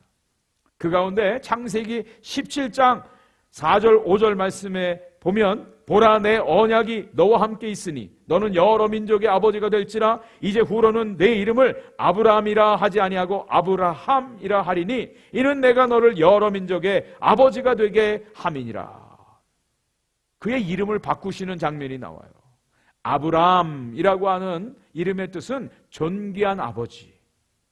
그 가운데 창세기 17장 4절 5절 말씀에 보면 보라, 내 언약이 너와 함께 있으니 너는 여러 민족의 아버지가 될지라 이제 후로는 내 이름을 아브라함이라 하지 아니하고 아브라함이라 하리니 이는 내가 너를 여러 민족의 아버지가 되게 함이니라. 그의 이름을 바꾸시는 장면이 나와요. 아브라함이라고 하는 이름의 뜻은 존귀한 아버지,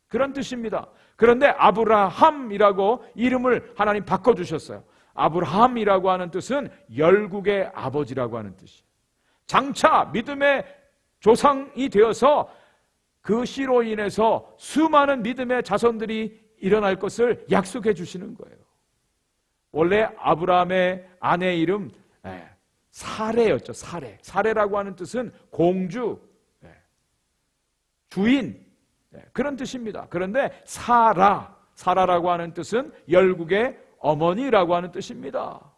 그런 뜻입니다. 그런데 아브라함이라고 이름을 하나님 바꿔주셨어요. 아브라함이라고 하는 뜻은 열국의 아버지라고 하는 뜻이에요. 장차 믿음의 조상이 되어서 그 씨로 인해서 수많은 믿음의 자손들이 일어날 것을 약속해 주시는 거예요. 원래 아브라함의 아내 이름 사레였죠. 사레라고 하는 뜻은 공주, 주인, 그런 뜻입니다. 그런데 사라라고 하는 뜻은 열국의 어머니라고 하는 뜻입니다.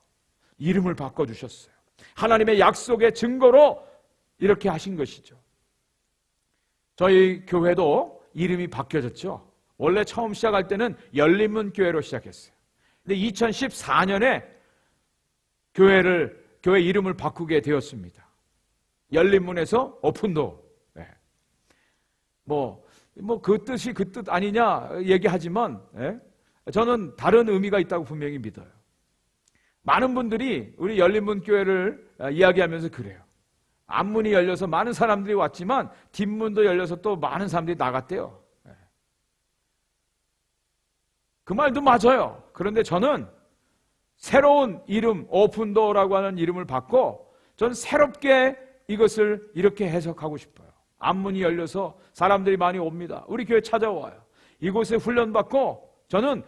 이름을 바꿔주셨어요. 하나님의 약속의 증거로 이렇게 하신 것이죠. 저희 교회도 이름이 바뀌어졌죠. 원래 처음 시작할 때는 열린문 교회로 시작했어요. 근데 2014년에 교회 이름을 바꾸게 되었습니다. 열린문에서 오픈도. 그 뜻이 그 뜻 아니냐 얘기하지만 저는 다른 의미가 있다고 분명히 믿어요. 많은 분들이 우리 열린문 교회를 이야기하면서 그래요. 앞문이 열려서 많은 사람들이 왔지만 뒷문도 열려서 또 많은 사람들이 나갔대요. 그 말도 맞아요. 그런데 저는 새로운 이름, 오픈도어라고 하는 이름을 받고 저는 새롭게 이것을 이렇게 해석하고 싶어요. 앞문이 열려서 사람들이 많이 옵니다. 우리 교회 찾아와요. 이곳에 훈련받고 저는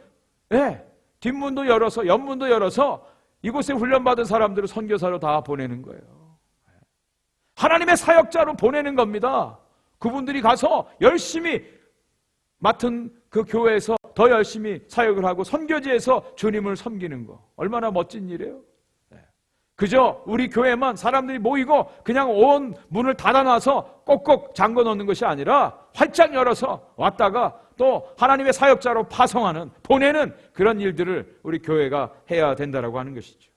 뒷문도 열어서 옆문도 열어서 이곳에 훈련받은 사람들을 선교사로 다 보내는 거예요. 하나님의 사역자로 보내는 겁니다. 그분들이 가서 열심히 맡은 그 교회에서 더 열심히 사역을 하고 선교지에서 주님을 섬기는 거 얼마나 멋진 일이에요. 그저 우리 교회만 사람들이 모이고 그냥 온 문을 닫아놔서 꼭꼭 잠궈 놓는 것이 아니라 활짝 열어서 왔다가 또 하나님의 사역자로 파송하는, 보내는 그런 일들을 우리 교회가 해야 된다라고 하는 것이죠.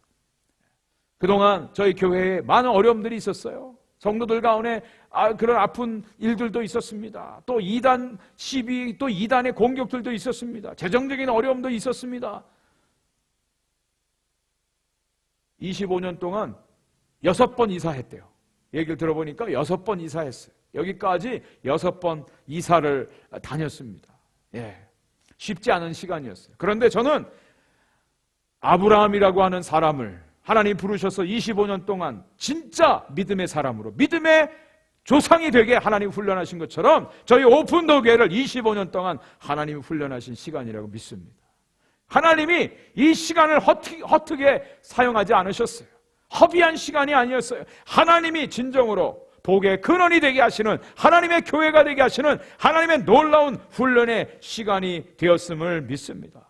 그동안 저희 교회에 많은 어려움들이 있었어요. 성도들 가운데 그런 아픈 일들도 있었습니다. 또 이단 시비, 또 이단의 공격들도 있었습니다. 재정적인 어려움도 있었습니다. 25년 동안 6번 이사했대요. 얘기를 들어보니까 6번 이사했어요. 여기까지 6번 이사를 다녔습니다. 쉽지 않은 시간이었어요. 그런데 저는 아브라함이라고 하는 사람을 하나님 부르셔서 25년 동안 진짜 믿음의 사람으로, 믿음의 조상이 되게 하나님 훈련하신 것처럼 저희 오픈도 교회를 25년 동안 하나님이 훈련하신 시간이라고 믿습니다. 하나님이 이 시간을 허투게 사용하지 않으셨어요. 허비한 시간이 아니었어요. 하나님이 진정으로 복의 근원이 되게 하시는, 하나님의 교회가 되게 하시는 하나님의 놀라운 훈련의 시간이 되었음을 믿습니다.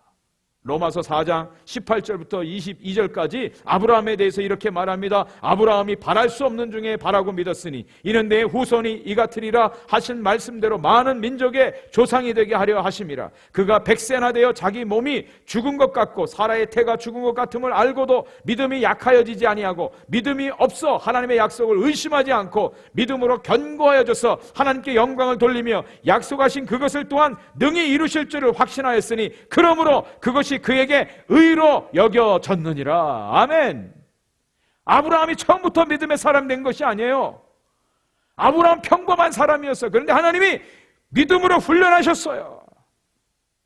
로마서 4장 18절부터 22절까지 아브라함에 대해서 이렇게 말합니다. 아브라함이 바랄 수 없는 중에 바라고 믿었으니 이는 내 후손이 이 같으리라 하신 말씀대로 많은 민족의 조상이 되게 하려 하심이라. 그가 100세나 되어 자기 몸이 죽은 것 같고 사라의 태가 죽은 것 같음을 알고도 믿음이 약하여지지 아니하고 믿음이 없어 하나님의 약속을 의심하지 않고 믿음으로 견고하여져서 하나님께 영광을 돌리며 약속하신 그것을 또한 능히 이루실 줄을 확신하였으니 그러므로 그것이 그에게 의로 여겨졌느니라. 아멘. 아브라함이 처음부터 믿음의 사람 된 것이 아니에요. 아브라함 평범한 사람이었어요. 그런데 하나님이 믿음으로 훈련하셨어요.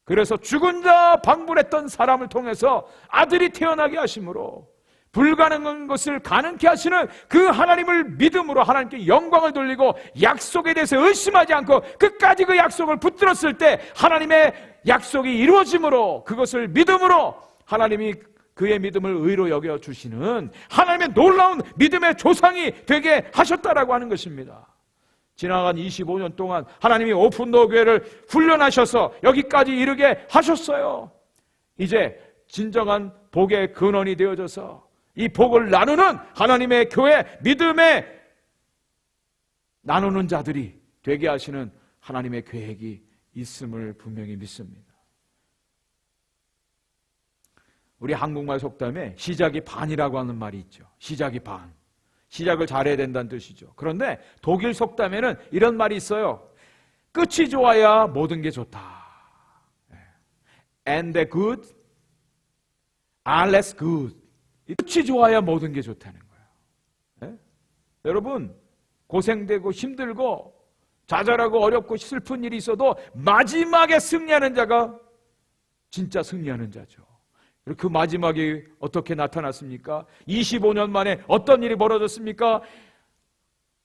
그래서 죽은 자 방불했던 사람을 통해서 아들이 태어나게 하심으로 불가능한 것을 가능케 하시는 그 하나님을 믿음으로 하나님께 영광을 돌리고 약속에 대해서 의심하지 않고 끝까지 그 약속을 붙들었을 때 하나님의 약속이 이루어짐으로 그것을 믿음으로 하나님이 그의 믿음을 의로 여겨주시는 하나님의 놀라운 믿음의 조상이 되게 하셨다라고 하는 것입니다. 지나간 25년 동안 하나님이 오픈도어 교회를 훈련하셔서 여기까지 이르게 하셨어요. 이제 진정한 복의 근원이 되어져서 이 복을 나누는 하나님의 교회, 믿음의 나누는 자들이 되게 하시는 하나님의 계획이 있음을 분명히 믿습니다. 우리 한국말 속담에 시작이 반이라고 하는 말이 있죠. 시작이 반. 시작을 잘해야 된다는 뜻이죠. 그런데 독일 속담에는 이런 말이 있어요. 끝이 좋아야 모든 게 좋다. And the good are less good. 끝이 좋아야 모든 게 좋다는 거예요. 여러분, 고생되고 힘들고 좌절하고 어렵고 슬픈 일이 있어도 마지막에 승리하는 자가 진짜 승리하는 자죠. 그 마지막이 어떻게 나타났습니까? 25년 만에 어떤 일이 벌어졌습니까?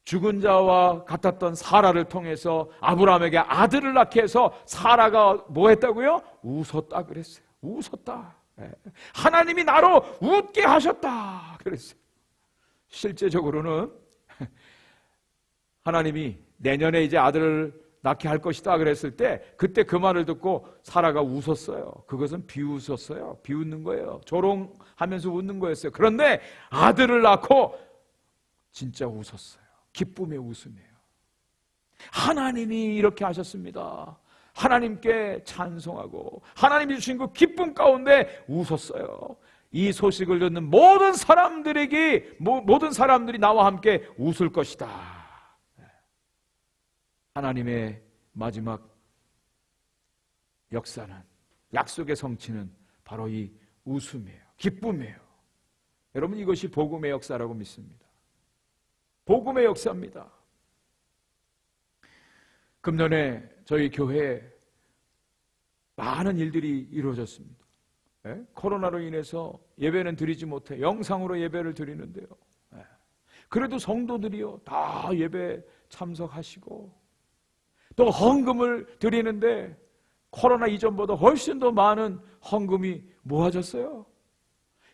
죽은 자와 같았던 사라를 통해서 아브라함에게 아들을 낳게 해서 사라가 뭐 했다고요? 웃었다 그랬어요. 웃었다. 하나님이 나로 웃게 하셨다 그랬어요. 실제적으로는 하나님이 내년에 이제 아들을 낳게 할 것이다 그랬을 때 그때 그 말을 듣고 사라가 웃었어요. 그것은 비웃었어요. 비웃는 거예요. 조롱하면서 웃는 거였어요. 그런데 아들을 낳고 진짜 웃었어요. 기쁨의 웃음이에요. 하나님이 이렇게 하셨습니다. 하나님께 찬송하고 하나님이 주신 그 기쁨 가운데 웃었어요. 이 소식을 듣는 모든 사람들이 나와 함께 웃을 것이다. 하나님의 마지막 역사는, 약속의 성취는 바로 이 웃음이에요. 기쁨이에요. 여러분, 이것이 복음의 역사라고 믿습니다. 복음의 역사입니다. 금년에 저희 교회에 많은 일들이 이루어졌습니다. 코로나로 인해서 예배는 드리지 못해 영상으로 예배를 드리는데요. 그래도 성도들이요 다 예배 참석하시고 또 헌금을 드리는데 코로나 이전보다 훨씬 더 많은 헌금이 모아졌어요.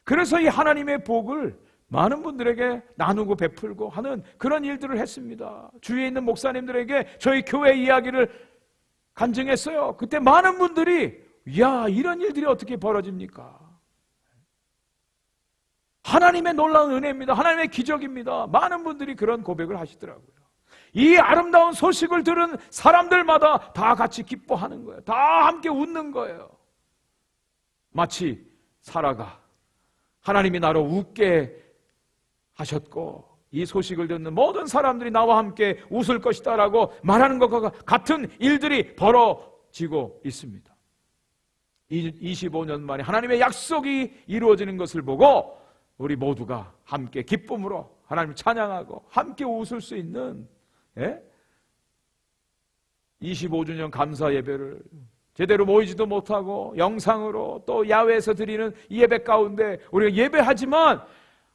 그래서 이 하나님의 복을 많은 분들에게 나누고 베풀고 하는 그런 일들을 했습니다. 주위에 있는 목사님들에게 저희 교회 이야기를 간증했어요. 그때 많은 분들이 야, 이런 일들이 어떻게 벌어집니까? 하나님의 놀라운 은혜입니다. 하나님의 기적입니다. 많은 분들이 그런 고백을 하시더라고요. 이 아름다운 소식을 들은 사람들마다 다 같이 기뻐하는 거예요. 다 함께 웃는 거예요. 마치 사라가 하나님이 나로 웃게 하셨고 이 소식을 듣는 모든 사람들이 나와 함께 웃을 것이다 라고 말하는 것과 같은 일들이 벌어지고 있습니다. 25년 만에 하나님의 약속이 이루어지는 것을 보고 우리 모두가 함께 기쁨으로 하나님을 찬양하고 함께 웃을 수 있는 25주년 감사 예배를 제대로 모이지도 못하고 영상으로 또 야외에서 드리는 이 예배 가운데 우리가 예배하지만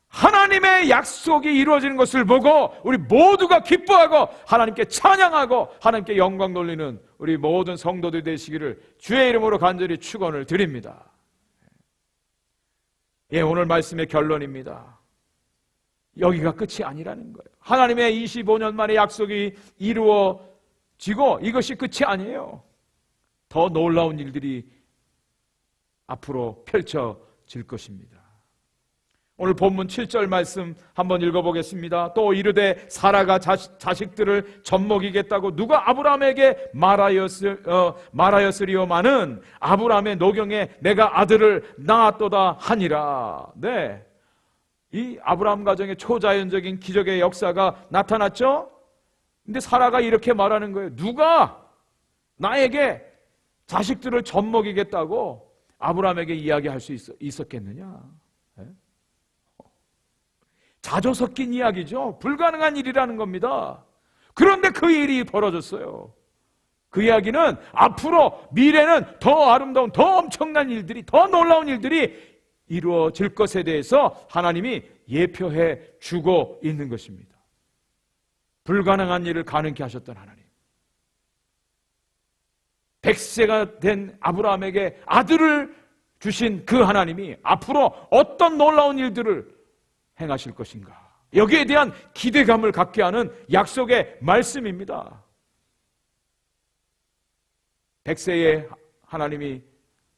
하나님의 약속이 이루어지는 것을 보고 우리 모두가 기뻐하고 하나님께 찬양하고 하나님께 영광 돌리는 우리 모든 성도들 되시기를 주의 이름으로 간절히 축원을 드립니다. 오늘 말씀의 결론입니다. 여기가 끝이 아니라는 거예요. 하나님의 25년 만에 약속이 이루어지고 이것이 끝이 아니에요. 더 놀라운 일들이 앞으로 펼쳐질 것입니다. 오늘 본문 7절 말씀 한번 읽어보겠습니다. 또 이르되 사라가 자식들을 젖먹이겠다고 누가 아브라함에게 말하였으리오마는 아브라함의 노경에 내가 아들을 낳았도다 하니라. 네, 이 아브라함 가정의 초자연적인 기적의 역사가 나타났죠. 근데 사라가 이렇게 말하는 거예요. 누가 나에게 자식들을 젖먹이겠다고 아브라함에게 이야기할 수 있었겠느냐. 자조 섞인 이야기죠. 불가능한 일이라는 겁니다. 그런데 그 일이 벌어졌어요. 그 이야기는 앞으로 미래는 더 아름다운, 더 엄청난 일들이, 더 놀라운 일들이 이루어질 것에 대해서 하나님이 예표해 주고 있는 것입니다. 불가능한 일을 가능케 하셨던 하나님. 100세가 된 아브라함에게 아들을 주신 그 하나님이 앞으로 어떤 놀라운 일들을 행하실 것인가, 여기에 대한 기대감을 갖게 하는 약속의 말씀입니다. 100세에 하나님이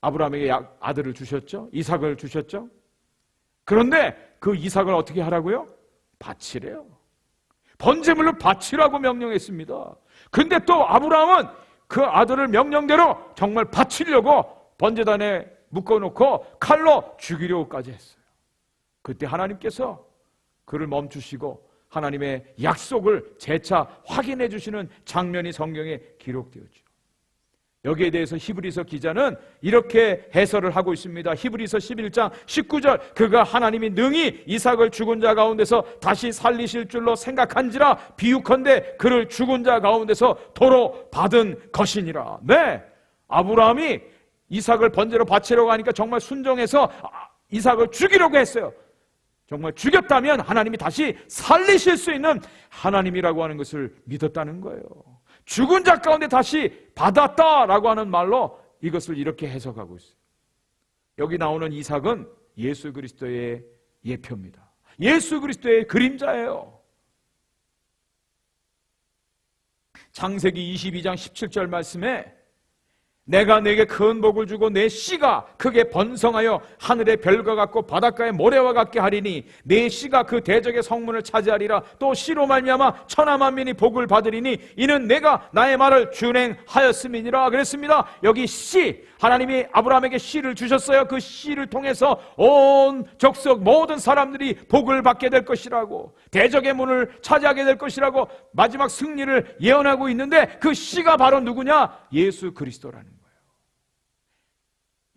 아브라함에게 아들을 주셨죠. 이삭을 주셨죠. 그런데 그 이삭을 어떻게 하라고요? 바치래요. 번제물로 바치라고 명령했습니다. 근데 또 아브라함은 그 아들을 명령대로 정말 바치려고 번제단에 묶어놓고 칼로 죽이려고까지 했어요. 그때 하나님께서 그를 멈추시고 하나님의 약속을 재차 확인해 주시는 장면이 성경에 기록되었죠. 여기에 대해서 히브리서 기자는 이렇게 해설을 하고 있습니다. 히브리서 11장 19절 그가 하나님이 능히 이삭을 죽은 자 가운데서 다시 살리실 줄로 생각한지라 비유컨대 그를 죽은 자 가운데서 도로 받은 것이니라. 네, 아브라함이 이삭을 번제로 바치려고 하니까 정말 순종해서 이삭을 죽이려고 했어요. 정말 죽였다면 하나님이 다시 살리실 수 있는 하나님이라고 하는 것을 믿었다는 거예요. 죽은 자 가운데 다시 받았다라고 하는 말로 이것을 이렇게 해석하고 있어요. 여기 나오는 이삭은 예수 그리스도의 예표입니다. 예수 그리스도의 그림자예요. 창세기 22장 17절 말씀에 내가 내게 큰 복을 주고 내 씨가 크게 번성하여 하늘의 별과 같고 바닷가의 모래와 같게 하리니 내 씨가 그 대적의 성문을 차지하리라. 또 씨로 말미암아 천하 만민이 복을 받으리니 이는 내가 나의 말을 준행하였음이니라 그랬습니다. 여기 씨, 하나님이 아브라함에게 씨를 주셨어요. 그 씨를 통해서 온 족속 모든 사람들이 복을 받게 될 것이라고, 대적의 문을 차지하게 될 것이라고 마지막 승리를 예언하고 있는데 그 씨가 바로 누구냐? 예수 그리스도라는 거예요.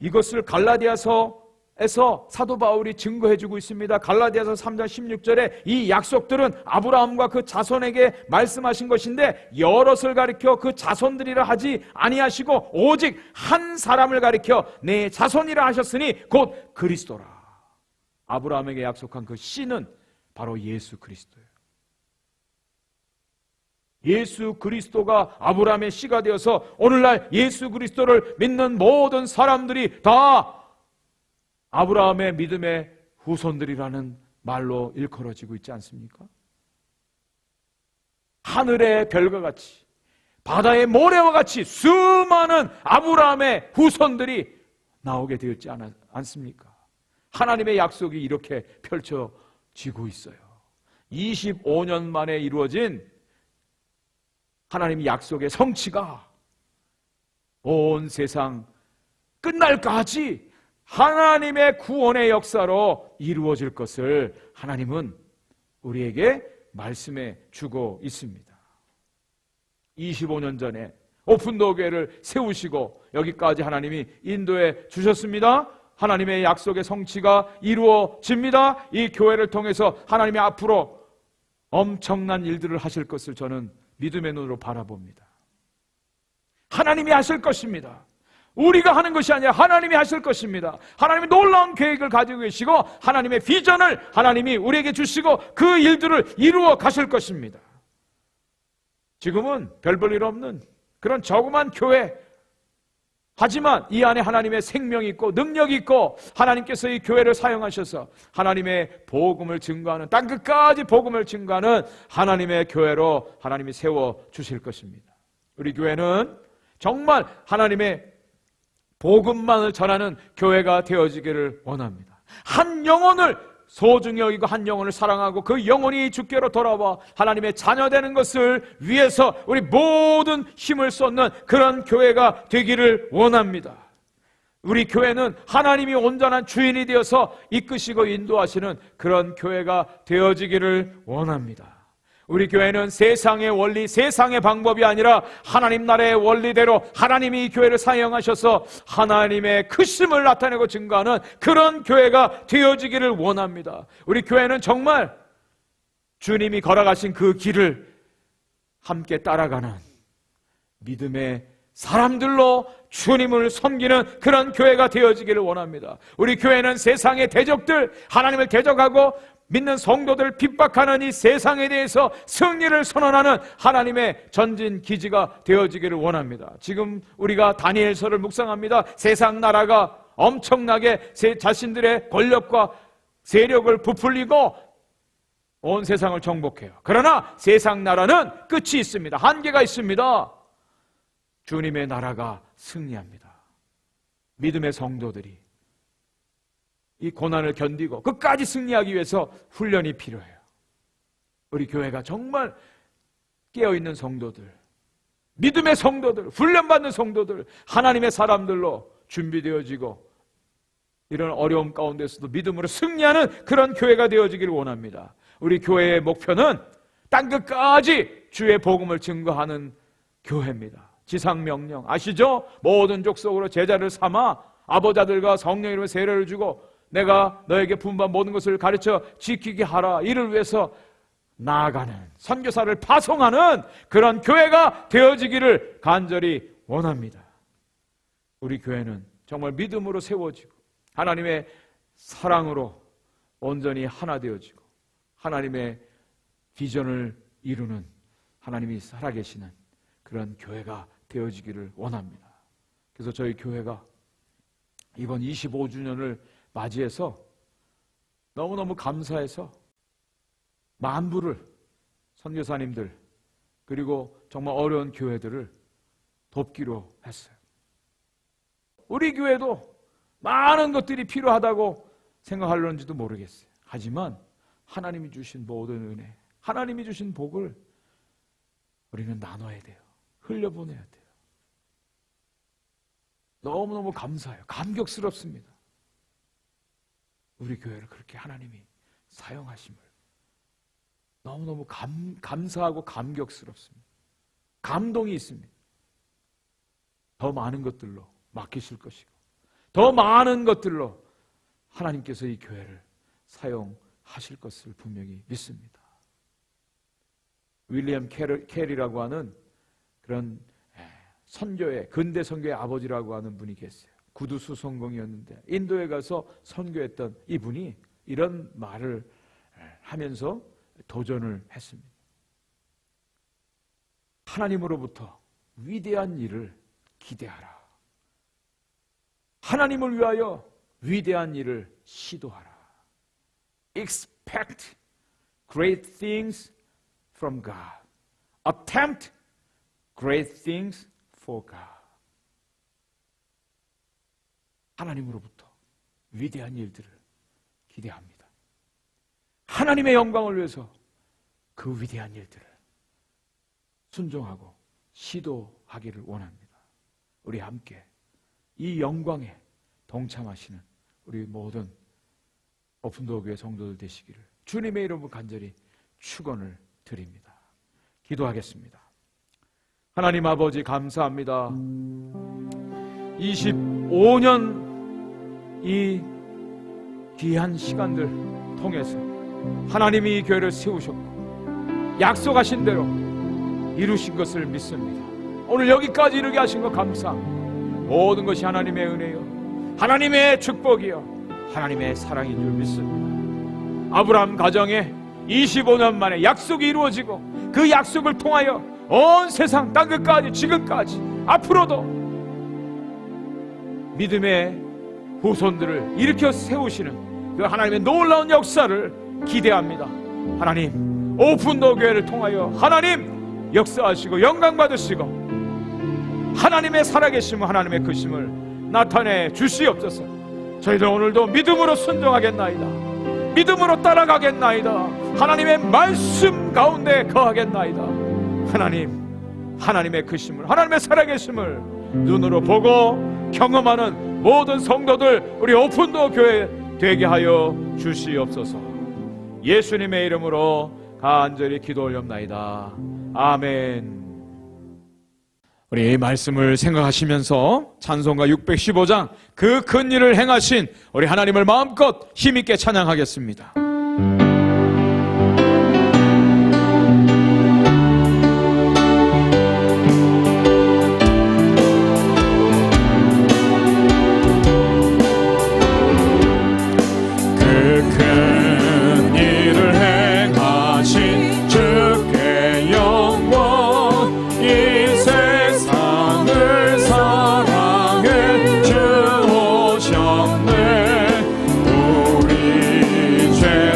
이것을 갈라디아서에서 사도 바울이 증거해주고 있습니다. 갈라디아서 3장 16절에 이 약속들은 아브라함과 그 자손에게 말씀하신 것인데 여럿을 가리켜 그 자손들이라 하지 아니하시고 오직 한 사람을 가리켜 내 자손이라 하셨으니 곧 그리스도라. 아브라함에게 약속한 그 씨는 바로 예수 그리스도예요. 예수 그리스도가 아브라함의 씨가 되어서 오늘날 예수 그리스도를 믿는 모든 사람들이 다 아브라함의 믿음의 후손들이라는 말로 일컬어지고 있지 않습니까? 하늘의 별과 같이 바다의 모래와 같이 수많은 아브라함의 후손들이 나오게 되었지 않습니까? 하나님의 약속이 이렇게 펼쳐지고 있어요. 25년 만에 이루어진 하나님의 약속의 성취가 온 세상 끝날까지 하나님의 구원의 역사로 이루어질 것을 하나님은 우리에게 말씀해 주고 있습니다. 25년 전에 오픈도어 교회를 세우시고 여기까지 하나님이 인도해 주셨습니다. 하나님의 약속의 성취가 이루어집니다. 이 교회를 통해서 하나님이 앞으로 엄청난 일들을 하실 것을 저는 믿음의 눈으로 바라봅니다. 하나님이 하실 것입니다. 우리가 하는 것이 아니라 하나님이 하실 것입니다. 하나님이 놀라운 계획을 가지고 계시고 하나님의 비전을 하나님이 우리에게 주시고 그 일들을 이루어 가실 것입니다. 지금은 별 볼 일 없는 그런 조그만 교회, 하지만 이 안에 하나님의 생명이 있고 능력이 있고 하나님께서 이 교회를 사용하셔서 하나님의 복음을 증거하는, 땅끝까지 복음을 증거하는 하나님의 교회로 하나님이 세워주실 것입니다. 우리 교회는 정말 하나님의 복음만을 전하는 교회가 되어지기를 원합니다. 한 영혼을 소중히 여기고 한 영혼을 사랑하고 그 영혼이 주께로 돌아와 하나님의 자녀 되는 것을 위해서 우리 모든 힘을 쏟는 그런 교회가 되기를 원합니다. 우리 교회는 하나님이 온전한 주인이 되어서 이끄시고 인도하시는 그런 교회가 되어지기를 원합니다. 우리 교회는 세상의 원리, 세상의 방법이 아니라 하나님 나라의 원리대로 하나님이 이 교회를 사용하셔서 하나님의 크심을 나타내고 증거하는 그런 교회가 되어지기를 원합니다. 우리 교회는 정말 주님이 걸어가신 그 길을 함께 따라가는 믿음의 사람들로 주님을 섬기는 그런 교회가 되어지기를 원합니다. 우리 교회는 세상의 대적들, 하나님을 대적하고 믿는 성도들을 핍박하는 이 세상에 대해서 승리를 선언하는 하나님의 전진 기지가 되어지기를 원합니다. 지금 우리가 다니엘서를 묵상합니다. 세상 나라가 엄청나게 자신들의 권력과 세력을 부풀리고 온 세상을 정복해요. 그러나 세상 나라는 끝이 있습니다. 한계가 있습니다. 주님의 나라가 승리합니다. 믿음의 성도들이 이 고난을 견디고 끝까지 승리하기 위해서 훈련이 필요해요. 우리 교회가 정말 깨어있는 성도들, 믿음의 성도들, 훈련받는 성도들, 하나님의 사람들로 준비되어지고 이런 어려움 가운데서도 믿음으로 승리하는 그런 교회가 되어지기를 원합니다. 우리 교회의 목표는 땅끝까지 주의 복음을 증거하는 교회입니다. 지상명령 아시죠? 모든 족속으로 제자를 삼아 아버지들과 성령 이름의 세례를 주고 내가 너에게 분부한 모든 것을 가르쳐 지키게 하라. 이를 위해서 나아가는, 선교사를 파송하는 그런 교회가 되어지기를 간절히 원합니다. 우리 교회는 정말 믿음으로 세워지고 하나님의 사랑으로 온전히 하나 되어지고 하나님의 비전을 이루는 하나님이 살아계시는 그런 교회가 되어지기를 원합니다. 그래서 저희 교회가 이번 25주년을 맞이해서 너무너무 감사해서 만부를 선교사님들 그리고 정말 어려운 교회들을 돕기로 했어요. 우리 교회도 많은 것들이 필요하다고 생각하려는지도 모르겠어요. 하지만 하나님이 주신 모든 은혜, 하나님이 주신 복을 우리는 나눠야 돼요. 흘려보내야 돼요. 너무너무 감사해요. 감격스럽습니다. 우리 교회를 그렇게 하나님이 사용하심을 너무너무 감사하고 감격스럽습니다. 감동이 있습니다. 더 많은 것들로 맡기실 것이고 더 많은 것들로 하나님께서 이 교회를 사용하실 것을 분명히 믿습니다. 윌리엄 캐리라고 하는 그런 선교의 근대 선교의 아버지라고 하는 분이 계세요. 구두 수송공이었는데 인도에 가서 선교했던 이분이 이런 말을 하면서 도전을 했습니다. 하나님으로부터 위대한 일을 기대하라. 하나님을 위하여 위대한 일을 시도하라. Expect great things from God. Attempt great things for God. 하나님으로부터 위대한 일들을 기대합니다. 하나님의 영광을 위해서 그 위대한 일들을 순종하고 시도하기를 원합니다. 우리 함께 이 영광에 동참하시는 우리 모든 오픈도어 교회 성도들 되시기를 주님의 이름으로 간절히 축원을 드립니다. 기도하겠습니다. 하나님 아버지 감사합니다. 25년 이 귀한 시간들 통해서 하나님이 이 교회를 세우셨고 약속하신 대로 이루신 것을 믿습니다. 오늘 여기까지 이르게 하신 것 감사합니다. 모든 것이 하나님의 은혜요 하나님의 축복이요 하나님의 사랑인 줄 믿습니다. 아브라함 가정에 25년 만에 약속이 이루어지고 그 약속을 통하여 온 세상 땅끝까지 지금까지 앞으로도 믿음의 후손들을 일으켜 세우시는 그 하나님의 놀라운 역사를 기대합니다. 하나님 오픈도어 교회를 통하여 하나님 역사하시고 영광 받으시고 하나님의 살아계심과 하나님의 크심을 나타내 주시옵소서. 저희들 오늘도 믿음으로 순종하겠나이다. 믿음으로 따라가겠나이다. 하나님의 말씀 가운데 거하겠나이다. 하나님의 크심을 하나님의 살아계심을 눈으로 보고 경험하는 모든 성도들 우리 오픈도어 교회 되게 하여 주시옵소서. 예수님의 이름으로 간절히 기도 올렵나이다. 아멘. 우리 이 말씀을 생각하시면서 찬송가 615장 그 큰 일을 행하신 우리 하나님을 마음껏 힘있게 찬양하겠습니다. 우리 죄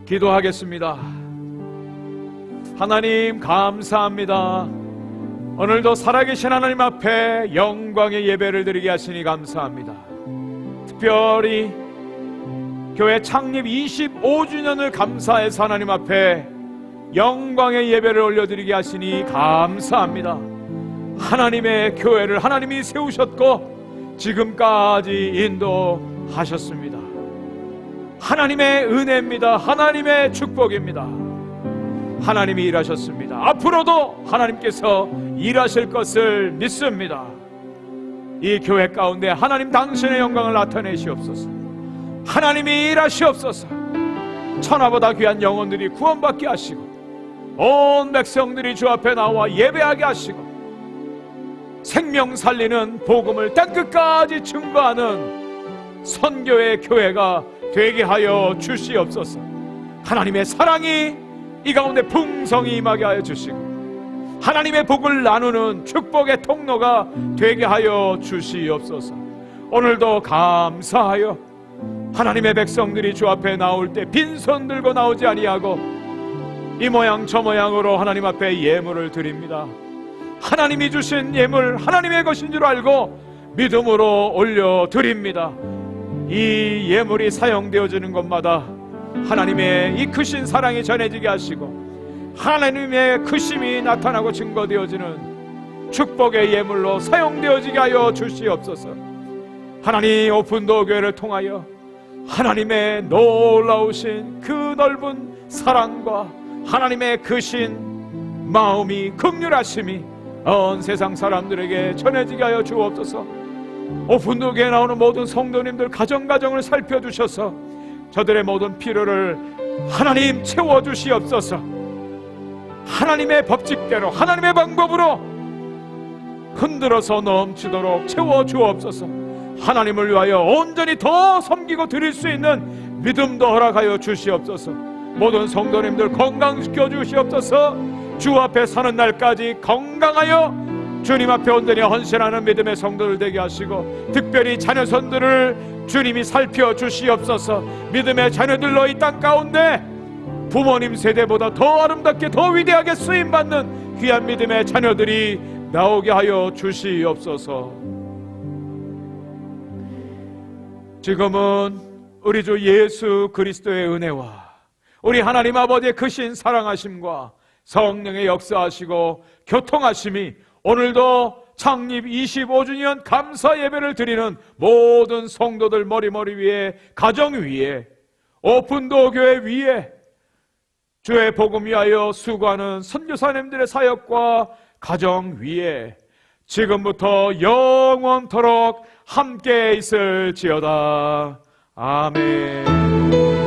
기도하겠습니다. 하나님 감사합니다. 오늘도 살아계신 하나님 앞에 영광의 예배를 드리게 하시니 감사합니다. 특별히 교회 창립 25주년을 감사해서 하나님 앞에 영광의 예배를 올려드리게 하시니 감사합니다. 하나님의 교회를 하나님이 세우셨고 지금까지 인도하셨습니다. 하나님의 은혜입니다. 하나님의 축복입니다. 하나님이 일하셨습니다. 앞으로도 하나님께서 일하실 것을 믿습니다. 이 교회 가운데 하나님 당신의 영광을 나타내시옵소서. 하나님이 일하시옵소서. 천하보다 귀한 영혼들이 구원받게 하시고 온 백성들이 주 앞에 나와 예배하게 하시고 생명 살리는 복음을 땅끝까지 증거하는 선교의 교회가 되게 하여 주시옵소서. 하나님의 사랑이 이 가운데 풍성히 임하게 하여 주시고 하나님의 복을 나누는 축복의 통로가 되게 하여 주시옵소서. 오늘도 감사하여 하나님의 백성들이 주 앞에 나올 때 빈손 들고 나오지 아니하고 이 모양 저 모양으로 하나님 앞에 예물을 드립니다. 하나님이 주신 예물 하나님의 것인 줄 알고 믿음으로 올려드립니다. 이 예물이 사용되어지는 곳마다 하나님의 이 크신 사랑이 전해지게 하시고 하나님의 크심이 나타나고 증거되어지는 축복의 예물로 사용되어지게 하여 주시옵소서. 하나님 오픈도어 교회를 통하여 하나님의 놀라우신 그 넓은 사랑과 하나님의 크신 마음이 긍휼하심이 온 세상 사람들에게 전해지게 하여 주옵소서. 오픈도어 교회에 나오는 모든 성도님들 가정가정을 살펴주셔서 저들의 모든 필요를 하나님 채워주시옵소서. 하나님의 법칙대로 하나님의 방법으로 흔들어서 넘치도록 채워주옵소서. 하나님을 위하여 온전히 더 섬기고 드릴 수 있는 믿음도 허락하여 주시옵소서. 모든 성도님들 건강시켜 주시옵소서. 주 앞에 사는 날까지 건강하여 주님 앞에 온전히 헌신하는 믿음의 성도들 되게 하시고 특별히 자녀손들을 주님이 살펴주시옵소서. 믿음의 자녀들로 이 땅 가운데 부모님 세대보다 더 아름답게 더 위대하게 쓰임받는 귀한 믿음의 자녀들이 나오게 하여 주시옵소서. 지금은 우리 주 예수 그리스도의 은혜와 우리 하나님 아버지의 크신 사랑하심과 성령의 역사하시고 교통하심이 오늘도 창립 25주년 감사 예배를 드리는 모든 성도들 머리 위에 가정 위에 오픈도어 교회 위에 주의 복음 위하여 수고하는 선교사님들의 사역과 가정 위에 지금부터 영원토록 함께 있을지어다. 아멘.